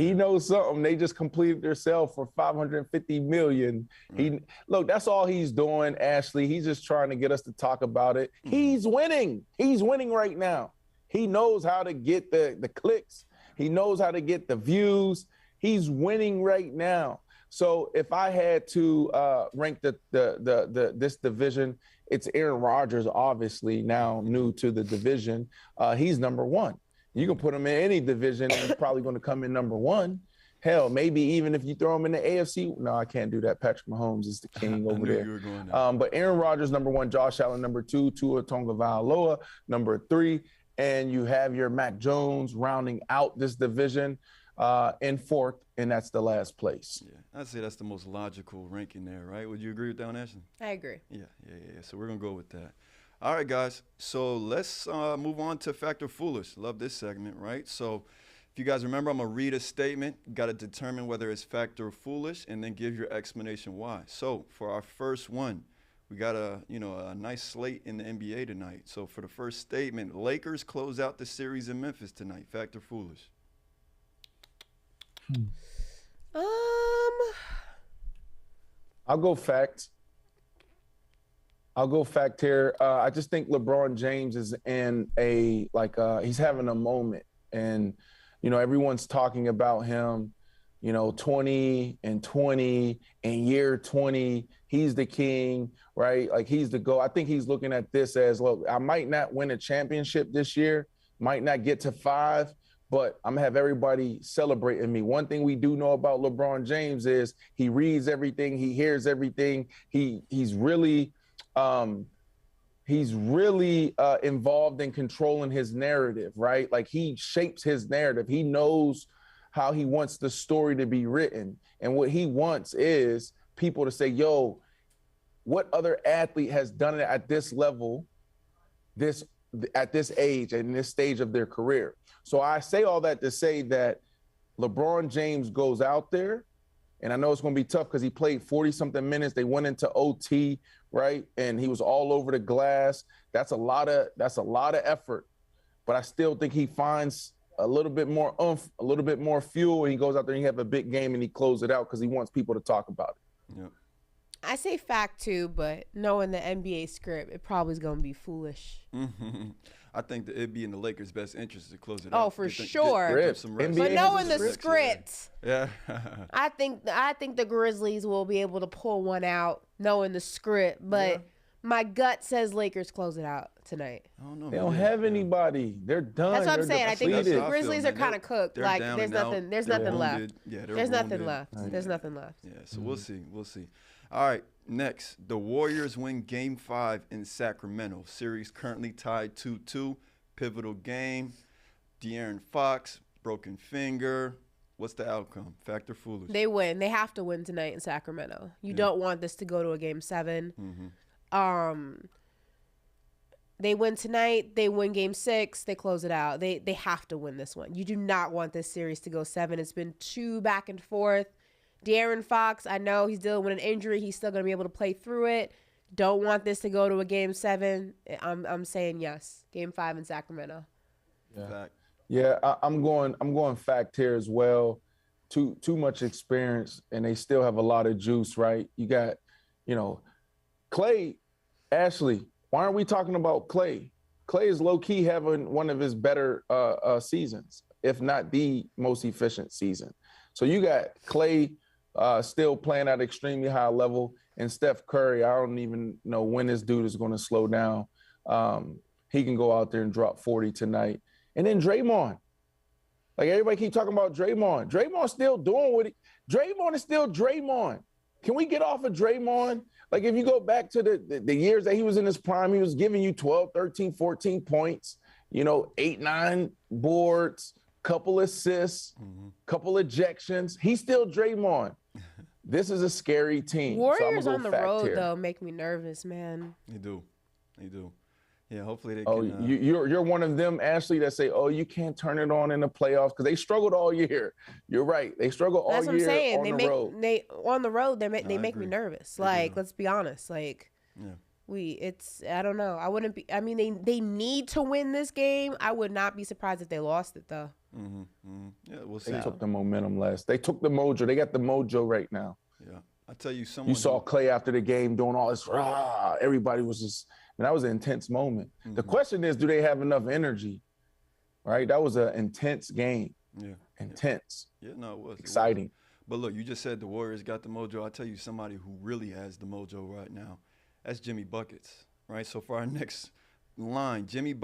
he knows something. They just completed their sale for $550 million. Right. Look, that's all he's doing, Ashley. He's just trying to get us to talk about it. He's winning. He's winning right now. He knows how to get the clicks. He knows how to get the views. He's winning right now. So if I had to rank this division, it's Aaron Rodgers, obviously now new to the division. He's number 1. You can put him in any division, and he's probably going to come in number 1. Hell, maybe even if you throw him in the AFC. No, I can't do that. Patrick Mahomes is the king over there. You were going there. But Aaron Rodgers, number 1, Josh Allen, number 2, Tua Tagovailoa, number 3, and you have your Mac Jones rounding out this division in 4th, and that's the last place. Yeah, I'd say that's the most logical ranking there, right? Would you agree with that, Ashley? I agree. Yeah. So we're going to go with that. All right, guys. So let's move on to Fact or Foolish. Love this segment, right? So if you guys remember, I'm going to read a statement. Got to determine whether it's fact or foolish, and then give your explanation why. So for our first one, we got a nice slate in the NBA tonight. So for the first statement, Lakers close out the series in Memphis tonight. Fact or foolish? I'll go fact. Here. I just think LeBron James is in he's having a moment, and everyone's talking about him. 20 and 20 and year 20, he's the king, right? Like he's the GOAT. I think he's looking at this as, look, I might not win a championship this year, might not get to 5. but I'm gonna have everybody celebrating me. One thing we do know about LeBron James is he reads everything, he hears everything. He's really involved in controlling his narrative, right? Like he shapes his narrative. He knows how he wants the story to be written. And what he wants is people to say, yo, what other athlete has done it at this level, at this age and this stage of their career? So I say all that to say that LeBron James goes out there, and I know it's going to be tough because he played 40-something minutes. They went into OT, right? And he was all over the glass. That's a lot of effort. But I still think he finds a little bit more oomph, a little bit more fuel, and he goes out there and he have a big game and he closes it out because he wants people to talk about it. Yep. I say fact too, but knowing the NBA script, it probably is going to be foolish. I think that it'd be in the Lakers' best interest to close it out. Oh, for sure. But knowing the script, yeah. I think the Grizzlies will be able to pull one out, knowing the script. But my gut says Lakers close it out tonight. I don't know. They don't have anybody. They're done. That's what I'm saying. I think the depleted. Grizzlies are kind of cooked. Like there's nothing left. Yeah, there's nothing left. There's nothing left. Yeah, so we'll see. All right, next, the Warriors win Game 5 in Sacramento. Series currently tied 2-2. Pivotal game. De'Aaron Fox, broken finger. What's the outcome? Fact or foolish? They win. They have to win tonight in Sacramento. You don't want this to go to a Game 7. Mm-hmm. They win tonight. They win Game 6. They close it out. They have to win this one. You do not want this series to go 7. It's been 2 back and forth. De'Aaron Fox, I know he's dealing with an injury. He's still going to be able to play through it. Don't want this to go to a Game 7. I'm saying yes. Game 5 in Sacramento. Yeah. Fact. Yeah, I'm going fact here as well. Too much experience, and they still have a lot of juice, right? You got, Clay, Ashley. Why aren't we talking about Clay? Clay is low-key having one of his better seasons, if not the most efficient season. So you got Clay still playing at extremely high level, and Steph Curry, I don't even know when this dude is going to slow down. He can go out there and drop 40 tonight. And then Draymond. Like, everybody keep talking about Draymond. Draymond's still doing what Draymond is still Draymond. Can we get off of Draymond? Like, if you go back to the years that he was in his prime, he was giving you 12, 13, 14 points, 8, 9 boards, couple assists, couple ejections. He's still Draymond. This is a scary team. Warriors on the road, though, make me nervous, man. They do. Yeah, hopefully they can. Oh, you're one of them, Ashley, that say, oh, you can't turn it on in the playoffs because they struggled all year. You're right. They struggle all year. That's what I'm saying. On the road, they make me nervous. Like, let's be honest. Like, I don't know. I wouldn't be. I mean, they need to win this game. I would not be surprised if they lost it, though. Yeah, we'll see. They took the momentum last. They took the mojo. They got the mojo right now. Yeah, I tell you, you saw Clay after the game doing all this. Everybody was just. And that was an intense moment. The question is, do they have enough energy? Right? That was an intense game. Yeah. Intense. Yeah, no, it was. Exciting. But look, you just said the Warriors got the mojo. I'll tell you somebody who really has the mojo right now. That's Jimmy Buckets, right? So for our next line, Jimmy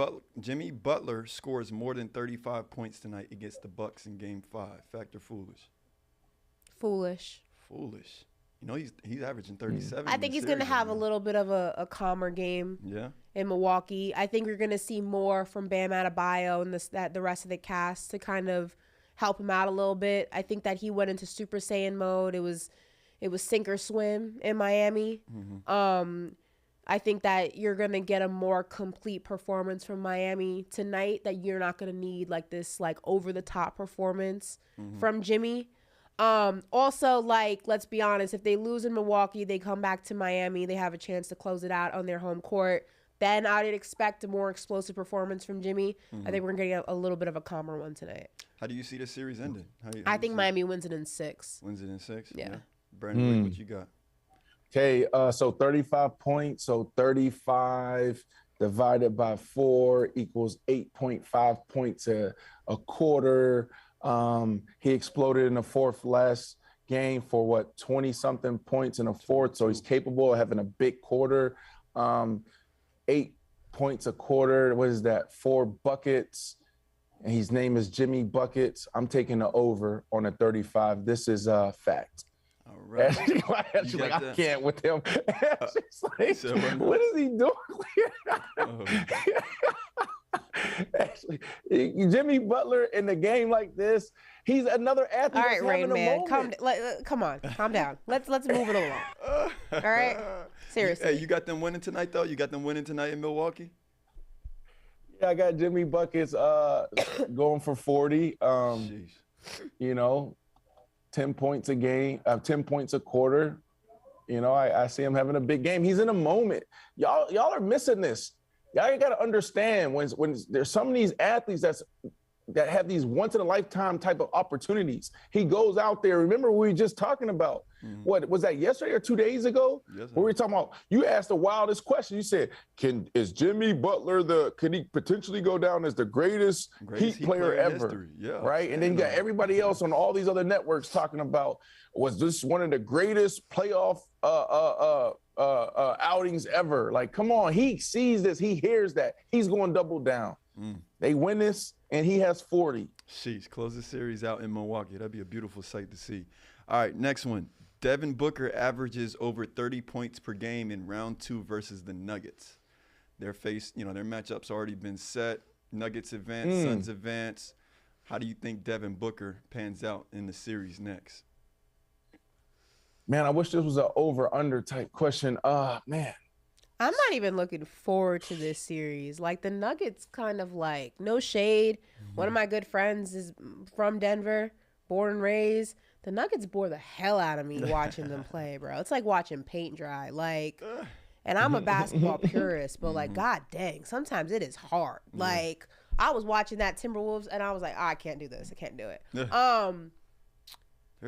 Butler scores more than 35 points tonight against the Bucs in Game 5. Fact or foolish? Foolish. He's averaging 37. I think he's going to have a little bit of a calmer game in Milwaukee. I think we're going to see more from Bam Adebayo and the rest of the cast to kind of help him out a little bit. I think that he went into Super Saiyan mode. It was sink or swim in Miami. I think that you're going to get a more complete performance from Miami tonight, that you're not going to need like this like over-the-top performance from Jimmy. Also, like, let's be honest, if they lose in Milwaukee, they come back to Miami, they have a chance to close it out on their home court. Then I'd expect a more explosive performance from Jimmy. I think we're going to get a little bit of a calmer one tonight. How do you see the series ending? I think Miami wins it in 6. Wins it in 6? Yeah. Brandon, what you got? Okay, so 35 points. So 35 divided by 4 equals 8.5 points a quarter. He exploded in the fourth last game for 20-something points in the fourth. So he's capable of having a big quarter. 8 points a quarter. What is that? 4 buckets. and his name is Jimmy Buckets. I'm taking the over on a 35. This is a fact. All right. She's like, I can't with him. She's like, what is he doing? Actually, Jimmy Butler in a game like this, he's another athlete. All right, Rain Man, come on, calm down. Let's move it along. All right, seriously. Hey, you got them winning tonight though? You got them winning tonight in Milwaukee? Yeah, I got Jimmy Buckets going for 40. You know, 10 points a game, 10 points a quarter. You know, I see him having a big game. He's in a moment. Y'all are missing this. Y'all got to understand when there's some of these athletes that have these once in a lifetime type of opportunities. He goes out there. Remember we were just talking about what was that yesterday or 2 days ago? Yes, we were talking about. You asked the wildest question. You said, is Jimmy Butler could he potentially go down as the greatest Heat player ever? Yeah, right. And then you got everybody else on all these other networks talking about, was this one of the greatest playoff outings ever? Like, come on, he sees this, he hears that, he's going to double down. They win this, and he has 40. Sheesh, close the series out in Milwaukee. That'd be a beautiful sight to see. All right, next one. Devin Booker averages over 30 points per game in round 2 versus the Nuggets. Their matchup's already been set. Nuggets advance, Suns advance. How do you think Devin Booker pans out in the series next? Man, I wish this was an over-under type question. Man. I'm not even looking forward to this series. Like, the Nuggets kind of like, no shade. One of my good friends is from Denver, born and raised. The Nuggets bore the hell out of me watching them play, bro. It's like watching paint dry. Like, and I'm a basketball purist, but like, god dang, sometimes it is hard. Like, I was watching that Timberwolves, and I was like, I can't do this. I can't do it. They're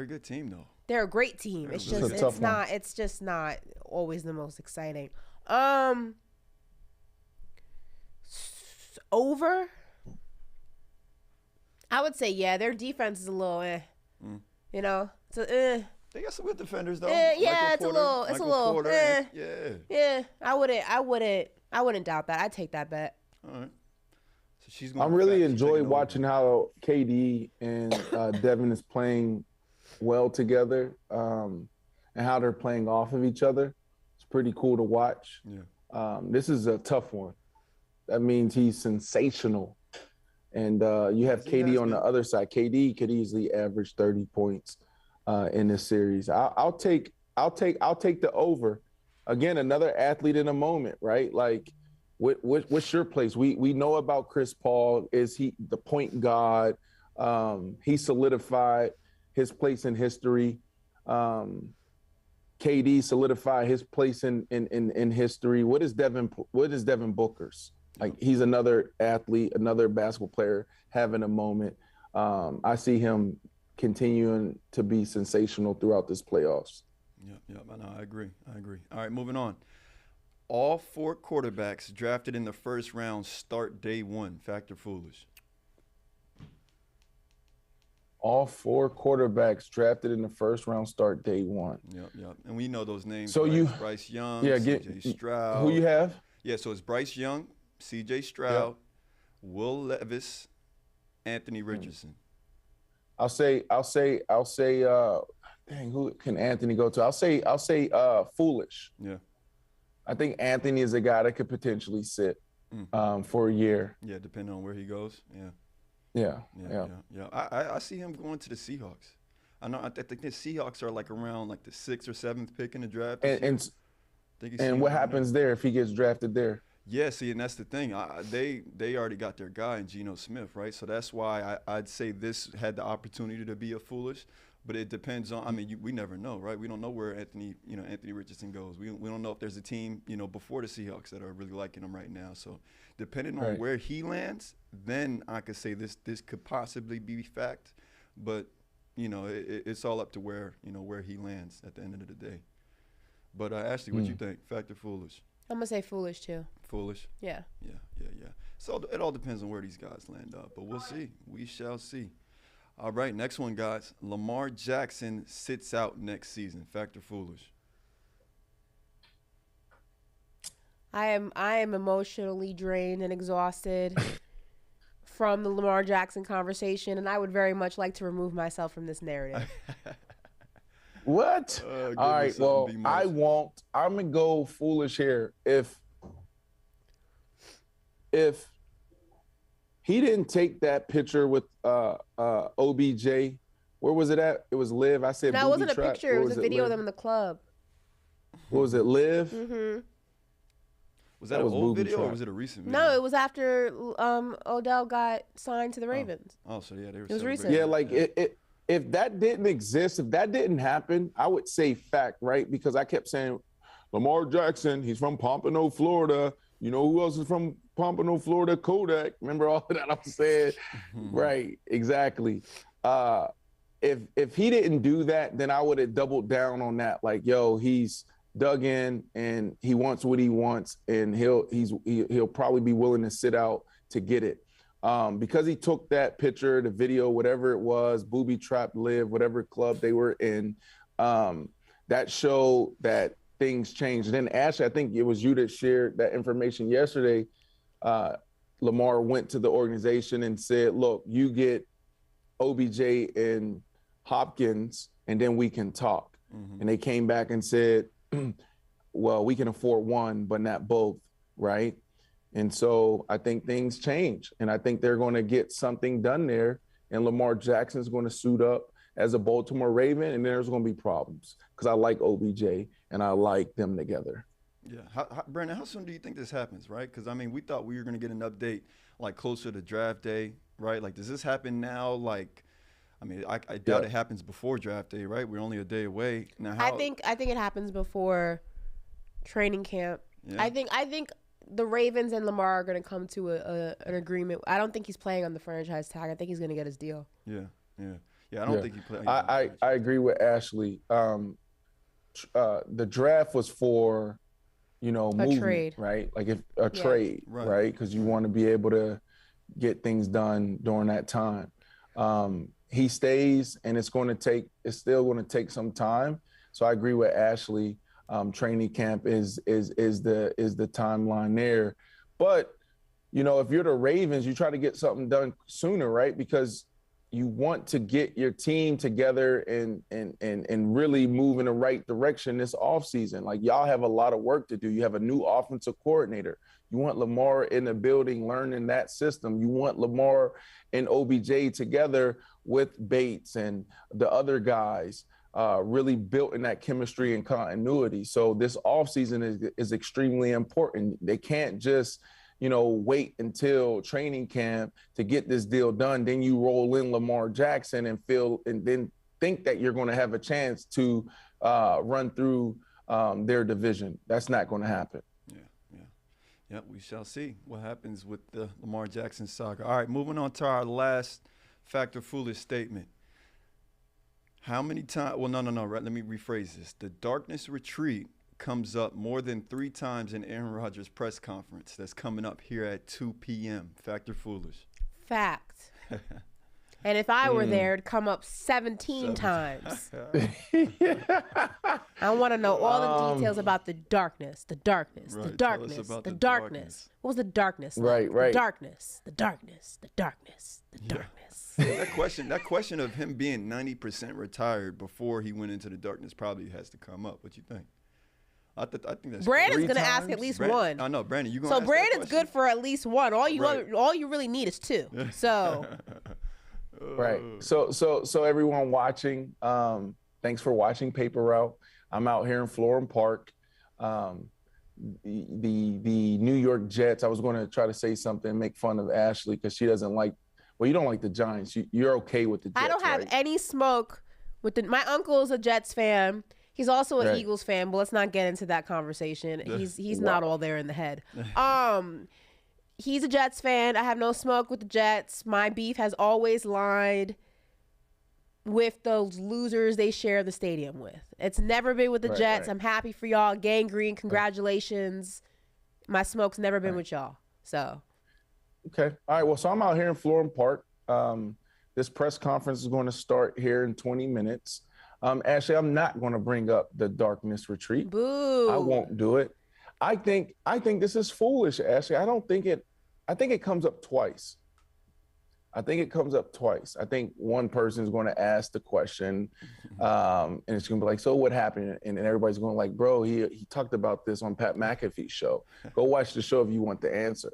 a good team, though. They're a great team. It's just not always the most exciting. Over. I would say, yeah, their defense is a little you know. So they got some good defenders though. Yeah, it's a little Yeah. I wouldn't doubt that. I'd take that bet. All right. So she's I really enjoy watching how KD and Devin is playing well together, and how they're playing off of each other. It's pretty cool to watch. Yeah. This is a tough one. That means he's sensational. And you have KD on the other side. KD could easily average 30 points in this series. I'll take the over. Again, another athlete in a moment, right? Like, what's your place? We know about Chris Paul. Is he the point guard? He solidified his place in history. KD solidified his place in history. What is Devin Booker's? Like, he's another athlete, another basketball player having a moment. I see him continuing to be sensational throughout this playoffs. Yep. I agree. All right, moving on. All 4 quarterbacks drafted in the first round start day 1. Fact or foolish? All 4 quarterbacks drafted in the first round start day 1. Yep. And we know those names. So right? Bryce Young, C.J. Stroud. Who you have? Yeah, so it's Bryce Young, C.J. Stroud, Will Levis, Anthony Richardson. I'll say. Dang, who can Anthony go to? I'll say foolish. Yeah. I think Anthony is a guy that could potentially sit for a year. Yeah, depending on where he goes. Yeah. I see him going to the Seahawks. I think the Seahawks are like around like the 6th or 7th pick in the draft. And what happens there if he gets drafted there? Yeah, see, and that's the thing. They already got their guy in Geno Smith, right? So that's why I'd say this had the opportunity to be a foolish, but it depends on. I mean, we never know, right? We don't know where Anthony Richardson goes. We don't know if there's a team, before the Seahawks that are really liking him right now. So depending on where he lands, then I could say this could possibly be fact, but it's all up to where he lands at the end of the day. But Ashley, what you think? Fact or foolish? I'm gonna say foolish too. Foolish? Yeah. Yeah. So it all depends on where these guys land up, but we'll see. We shall see. All right, next one, guys. Lamar Jackson sits out next season. Fact or foolish? I am emotionally drained and exhausted from the Lamar Jackson conversation, and I would very much like to remove myself from this narrative. What? All right, well, I won't. I'm going to go foolish here. If he didn't take that picture with OBJ, where was it at? It was Liv. I said no, it wasn't a picture. It was a video of them in the club. What was it, Liv? Mm-hmm. Was that an old video or was it a recent video? No, it was after Odell got signed to the Ravens. Oh, so yeah, they were. It was recent. Yeah, like if that didn't exist, if that didn't happen, I would say fact, right? Because I kept saying Lamar Jackson, he's from Pompano, Florida. You know who else is from Pompano, Florida? Kodak. Remember all of that I was saying? Right, exactly. If he didn't do that, then I would have doubled down on that. Like, yo, he's dug in and he wants what he wants, and he'll probably be willing to sit out to get it. Because he took that picture, the video, whatever it was, booby trap, live, whatever club they were in, that showed that things changed. And then Ashley, I think it was you that shared that information yesterday. Lamar went to the organization and said, look, you get OBJ and Hopkins, and then we can talk. And they came back and said, well, we can afford one, but not both, right? And so I think things change, and I think they're going to get something done there, and Lamar Jackson's going to suit up as a Baltimore Raven, and there's going to be problems because I like OBJ and I like them together. Yeah. Brandon, how soon do you think this happens, right? Because, I mean, we thought we were going to get an update, like, closer to draft day, right? Like, does this happen now? Like, I mean, I doubt it happens before draft day, right? We're only a day away. Now, I think it happens before training camp. Yeah. I think the Ravens and Lamar are going to come to an agreement. I don't think he's playing on the franchise tag. I think he's going to get his deal. Yeah. I don't think he plays. I agree with Ashley. The draft was for, movement, trade, right? Like trade, right? Because you want to be able to get things done during that time. He stays, and it's still going to take some time. So I agree with Ashley. Training camp is the timeline there. But, if you're the Ravens, you try to get something done sooner, right? Because you want to get your team together and really move in the right direction this offseason. Like, y'all have a lot of work to do. You have a new offensive coordinator. You want Lamar in the building learning that system. You want Lamar and OBJ together with Bates and the other guys, really built in that chemistry and continuity. So this offseason is extremely important. They can't just, wait until training camp to get this deal done. Then you roll in Lamar Jackson and then think that you're going to have a chance to run through their division. That's not going to happen. Yeah, we shall see what happens with the Lamar Jackson saga. All right, moving on to our last fact or foolish statement. How many times? Well, no. Right, let me rephrase this. The darkness retreat comes up more than 3 times in Aaron Rodgers' press conference that's coming up here at 2 p.m. Fact or foolish? Fact. And if I were there, it'd come up 17 times. I want to know all the details about the darkness. The darkness. Right. The darkness. The darkness. What was the darkness like? Right. The darkness. The darkness. The darkness. The darkness. That question of him being 90% retired before he went into the darkness probably has to come up. What you think? I think that's Brandon's going to ask at least one. I know, Brandon. You going to ask Brandon's good for at least one. All you really need is 2. So. Right. So everyone watching, thanks for watching Paper Route. I'm out here in Florham Park. The New York Jets. I was going to try to say something, make fun of Ashley because she doesn't like. Well, you don't like the Giants. You're okay with the Jets. I don't have any smoke with my uncle's a Jets fan. He's also an Eagles fan, but let's not get into that conversation. He's not all there in the head. He's a Jets fan. I have no smoke with the Jets. My beef has always lied with those losers they share the stadium with. It's never been with the Jets. I'm happy for y'all. Gang Green, congratulations. My smoke's never been with y'all. So. Okay. All right. Well, so I'm out here in Florham Park. This press conference is going to start here in 20 minutes. Ashley, I'm not going to bring up the darkness retreat. Boo. I won't do it. I think this is foolish, Ashley. I think it comes up twice. I think it comes up twice. I think one person is going to ask the question, and it's going to be like, so what happened? And everybody's going like, bro, he talked about this on Pat McAfee's show. Go watch the show if you want the answer.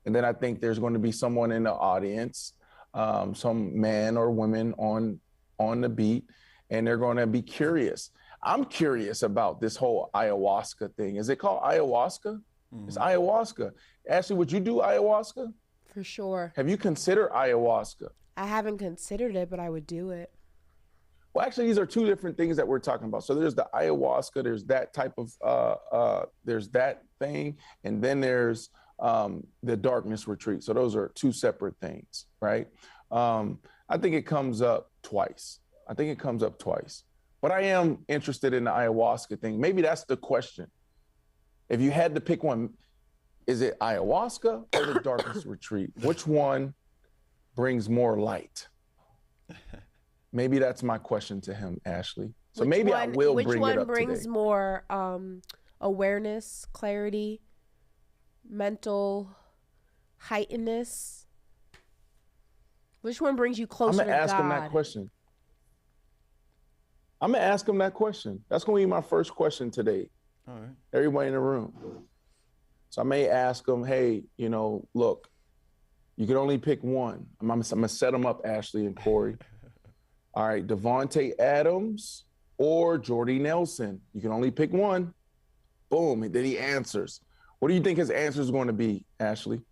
And then I think there's going to be someone in the audience, some man or women on the beat, and they're going to be curious. I'm curious about this whole ayahuasca thing. Is it called ayahuasca? It's ayahuasca. Ashley, would you do ayahuasca? For sure. Have you considered ayahuasca? I haven't considered it, but I would do it. Well, actually, these are two different things that we're talking about. So there's the ayahuasca, there's that type of, there's that thing, and then there's the darkness retreat. So those are two separate things, right? I think it comes up twice. But I am interested in the ayahuasca thing. Maybe that's the question. If you had to pick one, is it ayahuasca or the darkness retreat? Which one brings more light? Maybe that's my question to him, Ashley. So maybe I will bring it up today. Which one brings more awareness, clarity, mental heightenedness? Which one brings you closer to God? I'm going to ask him that question. That's going to be my first question today. All right. Everybody in the room. So I may ask him, hey, look, you can only pick one. I'm going to set them up, Ashley and Corey. All right, Devontae Adams or Jordy Nelson. You can only pick one. Boom, and then he answers. What do you think his answer is going to be, Ashley?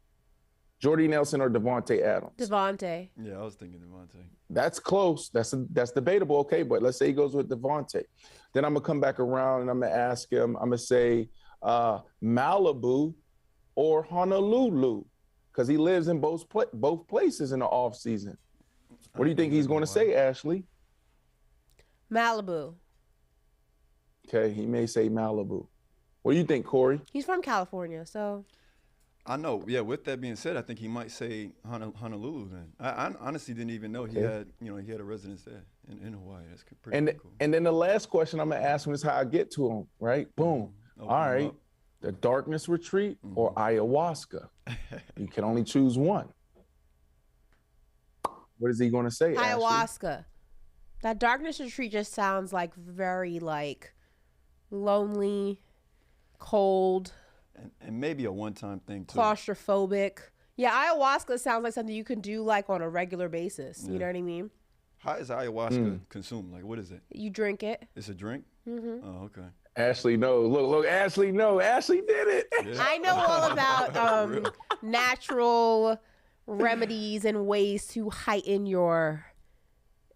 Jordy Nelson or Devontae Adams? Devontae. Yeah, I was thinking Devontae. That's close. That's debatable. Okay, but let's say he goes with Devontae. Then I'm going to come back around and I'm going to ask him, I'm going to say Malibu or Honolulu, because he lives in both places in the off season. What do you think he's going to say, Ashley? Malibu. Okay, he may say Malibu. What do you think, Corey? He's from California, so. I know. Yeah. With that being said, I think he might say Honolulu. Then I honestly didn't even know he had a residence there in Hawaii. That's pretty cool. And then the last question I'm gonna ask him is how I get to him. Right? Boom. All right. The darkness retreat or ayahuasca. You can only choose one. What is he gonna say? Ayahuasca. Ashley? That darkness retreat just sounds like very lonely, cold. And maybe a one-time thing too. Claustrophobic. Yeah, ayahuasca sounds like something you can do on a regular basis. Yeah. You know what I mean? How is ayahuasca consumed? What is it? You drink it. It's a drink? Mm-hmm. Oh, okay. Ashley knows. Look, Ashley knows. Ashley did it. Yeah. I know all about natural remedies and ways to heighten your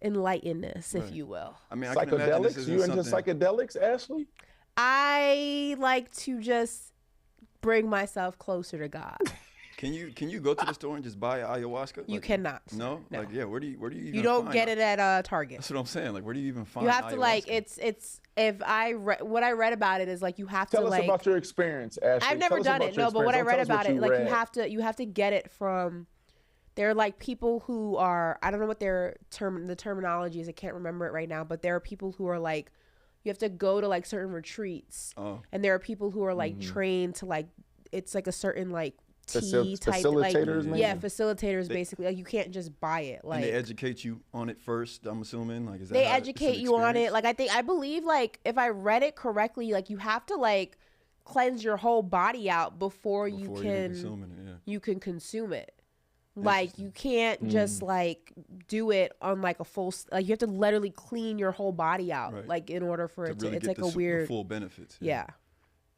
enlightenedness, if you will. I mean, I can imagine this isn't you into psychedelics, Ashley? I like to just bring myself closer to God. Can you go to the store and just buy ayahuasca? You cannot. No? No. Where do you even You don't find get it at Target. That's what I'm saying. Where do you even find You have ayahuasca? to it's if what I read about it is you have to Tell us about your experience, Ashley. I've never done it. No, but what I read about it, you have to get it from. There are people who are, I don't know what the terminology is. I can't remember it right now, but there are people who are you have to go to certain retreats. Oh. And there are people who are trained to it's a certain tea type. Facilitators, maybe? Yeah, facilitators basically. You can't just buy it. And they educate you on it first, I'm assuming. Is that they educate you on it. I believe if I read it correctly, you have to cleanse your whole body out before you can consume it. You can't just do it on a full you have to literally clean your whole body out in order for it to really it's get a weird full benefits. Yeah.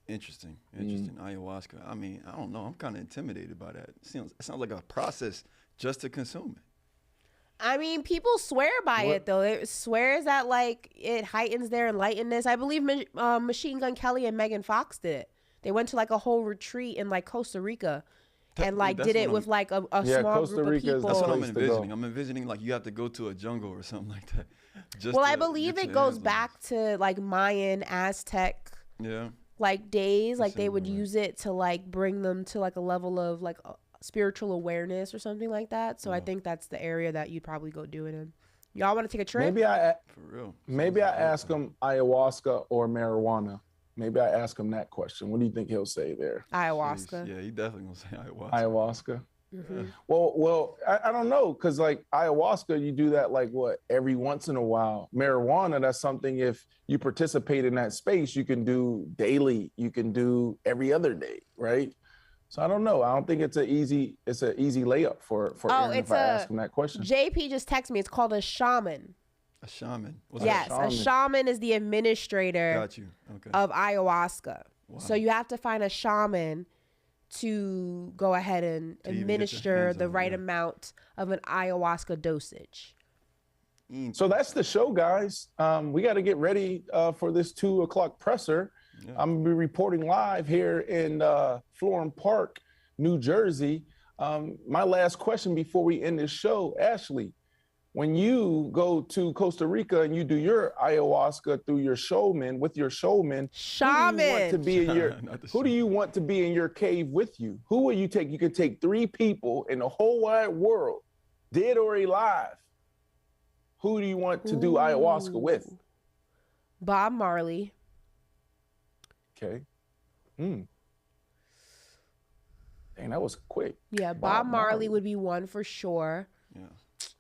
Interesting. Ayahuasca. I mean, I don't know. I'm kind of intimidated by that. It sounds like a process just to consume it. I mean, people swear by it though. It swears that it heightens their enlightenedness. I believe Machine Gun Kelly and Megan Fox did it. They went to a whole retreat in Costa Rica. And did it with a small Costa group of people. That's what I'm envisioning. I'm envisioning you have to go to a jungle or something like that. I believe it goes back to Mayan, Aztec. Yeah. Days. They would use it to bring them to a level of spiritual awareness or something like that. So I think that's the area that you'd probably go do it in. Y'all want to take a trip? For real. Maybe I ask him ayahuasca or marijuana. Maybe I ask him that question. What do you think he'll say there? Ayahuasca. Jeez. Yeah, he definitely gonna say ayahuasca. Ayahuasca. Well, I don't know, because like ayahuasca, you do that like what, every once in a while. Marijuana, that's something if you participate in that space, you can do daily, you can do every other day, right? So I don't know. I don't think it's an easy layup for Aaron if I ask him that question. JP just texted me. It's called a shaman. A shaman. Yes, a shaman is the administrator of ayahuasca. Wow. So you have to find a shaman to go ahead and administer the right amount of an ayahuasca dosage. So that's the show, guys. We got to get ready for this 2 o'clock presser. Yeah. I'm going to be reporting live here in Florham Park, New Jersey. My last question before we end this show, Ashley, when you go to Costa Rica and you do your ayahuasca through your shaman, who do you want to be in your cave with you? Who will you take? You could take 3 people in the whole wide world, dead or alive. Who do you want to do ayahuasca with? Bob Marley. Okay. Dang, that was quick. Yeah, Bob Marley would be one for sure. Yeah,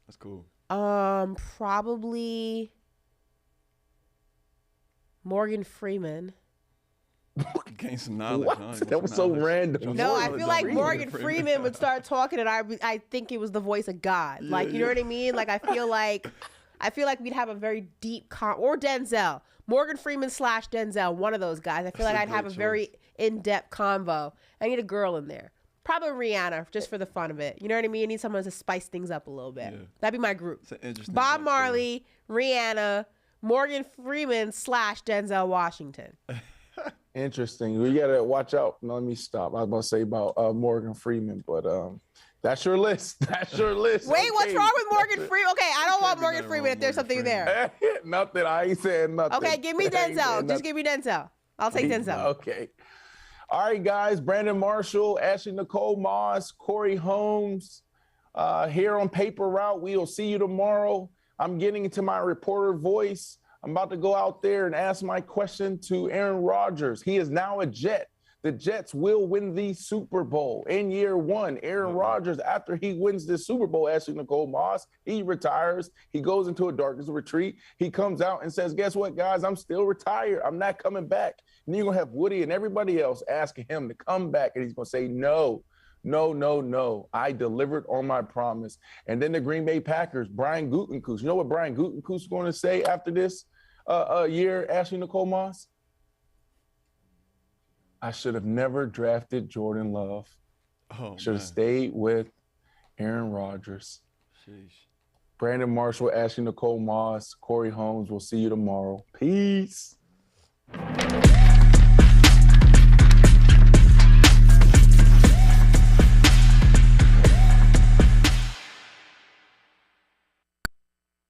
that's cool. Probably Morgan Freeman. Gain some knowledge. What? That was so random. No, I feel like Morgan Freeman would start talking, and I think it was the voice of God. Like, you know what I mean? Like, I feel like we'd have a very deep or Denzel. Morgan Freeman / Denzel, one of those guys. I feel like I'd have a very in-depth convo. I need a girl in there. Probably Rihanna, just for the fun of it. You know what I mean? I need someone to spice things up a little bit. Yeah. That'd be my group. Bob Marley, Rihanna, Morgan Freeman / Denzel Washington. Interesting. We got to watch out. No, let me stop. I was about to say about Morgan Freeman, but that's your list. That's your list. Wait, okay. What's wrong with Morgan Freeman? Okay, I don't want Morgan Freeman if there's something there. Nothing. I ain't saying nothing. Okay, give me Denzel. Just give me Denzel. I'll take Denzel. Okay. All right, guys. Brandon Marshall, Ashley Nicole Moss, Corey Holmes, here on Paper Route. We will see you tomorrow. I'm getting into my reporter voice. I'm about to go out there and ask my question to Aaron Rodgers. He is now a Jet. The Jets will win the Super Bowl in year 1. Aaron Rodgers, after he wins this Super Bowl, Ashley Nicole Moss, he retires. He goes into a darkest retreat. He comes out and says, guess what, guys? I'm still retired. I'm not coming back. And then you're going to have Woody and everybody else asking him to come back. And he's going to say, no. I delivered on my promise. And then the Green Bay Packers, Brian Gutekunst. You know what Brian Gutekunst is going to say after this year, Ashley Nicole Moss? I should have never drafted Jordan Love. Should have stayed with Aaron Rodgers. Sheesh. Brandon Marshall, Ashley Nicole Moss, Corey Holmes. We'll see you tomorrow. Peace.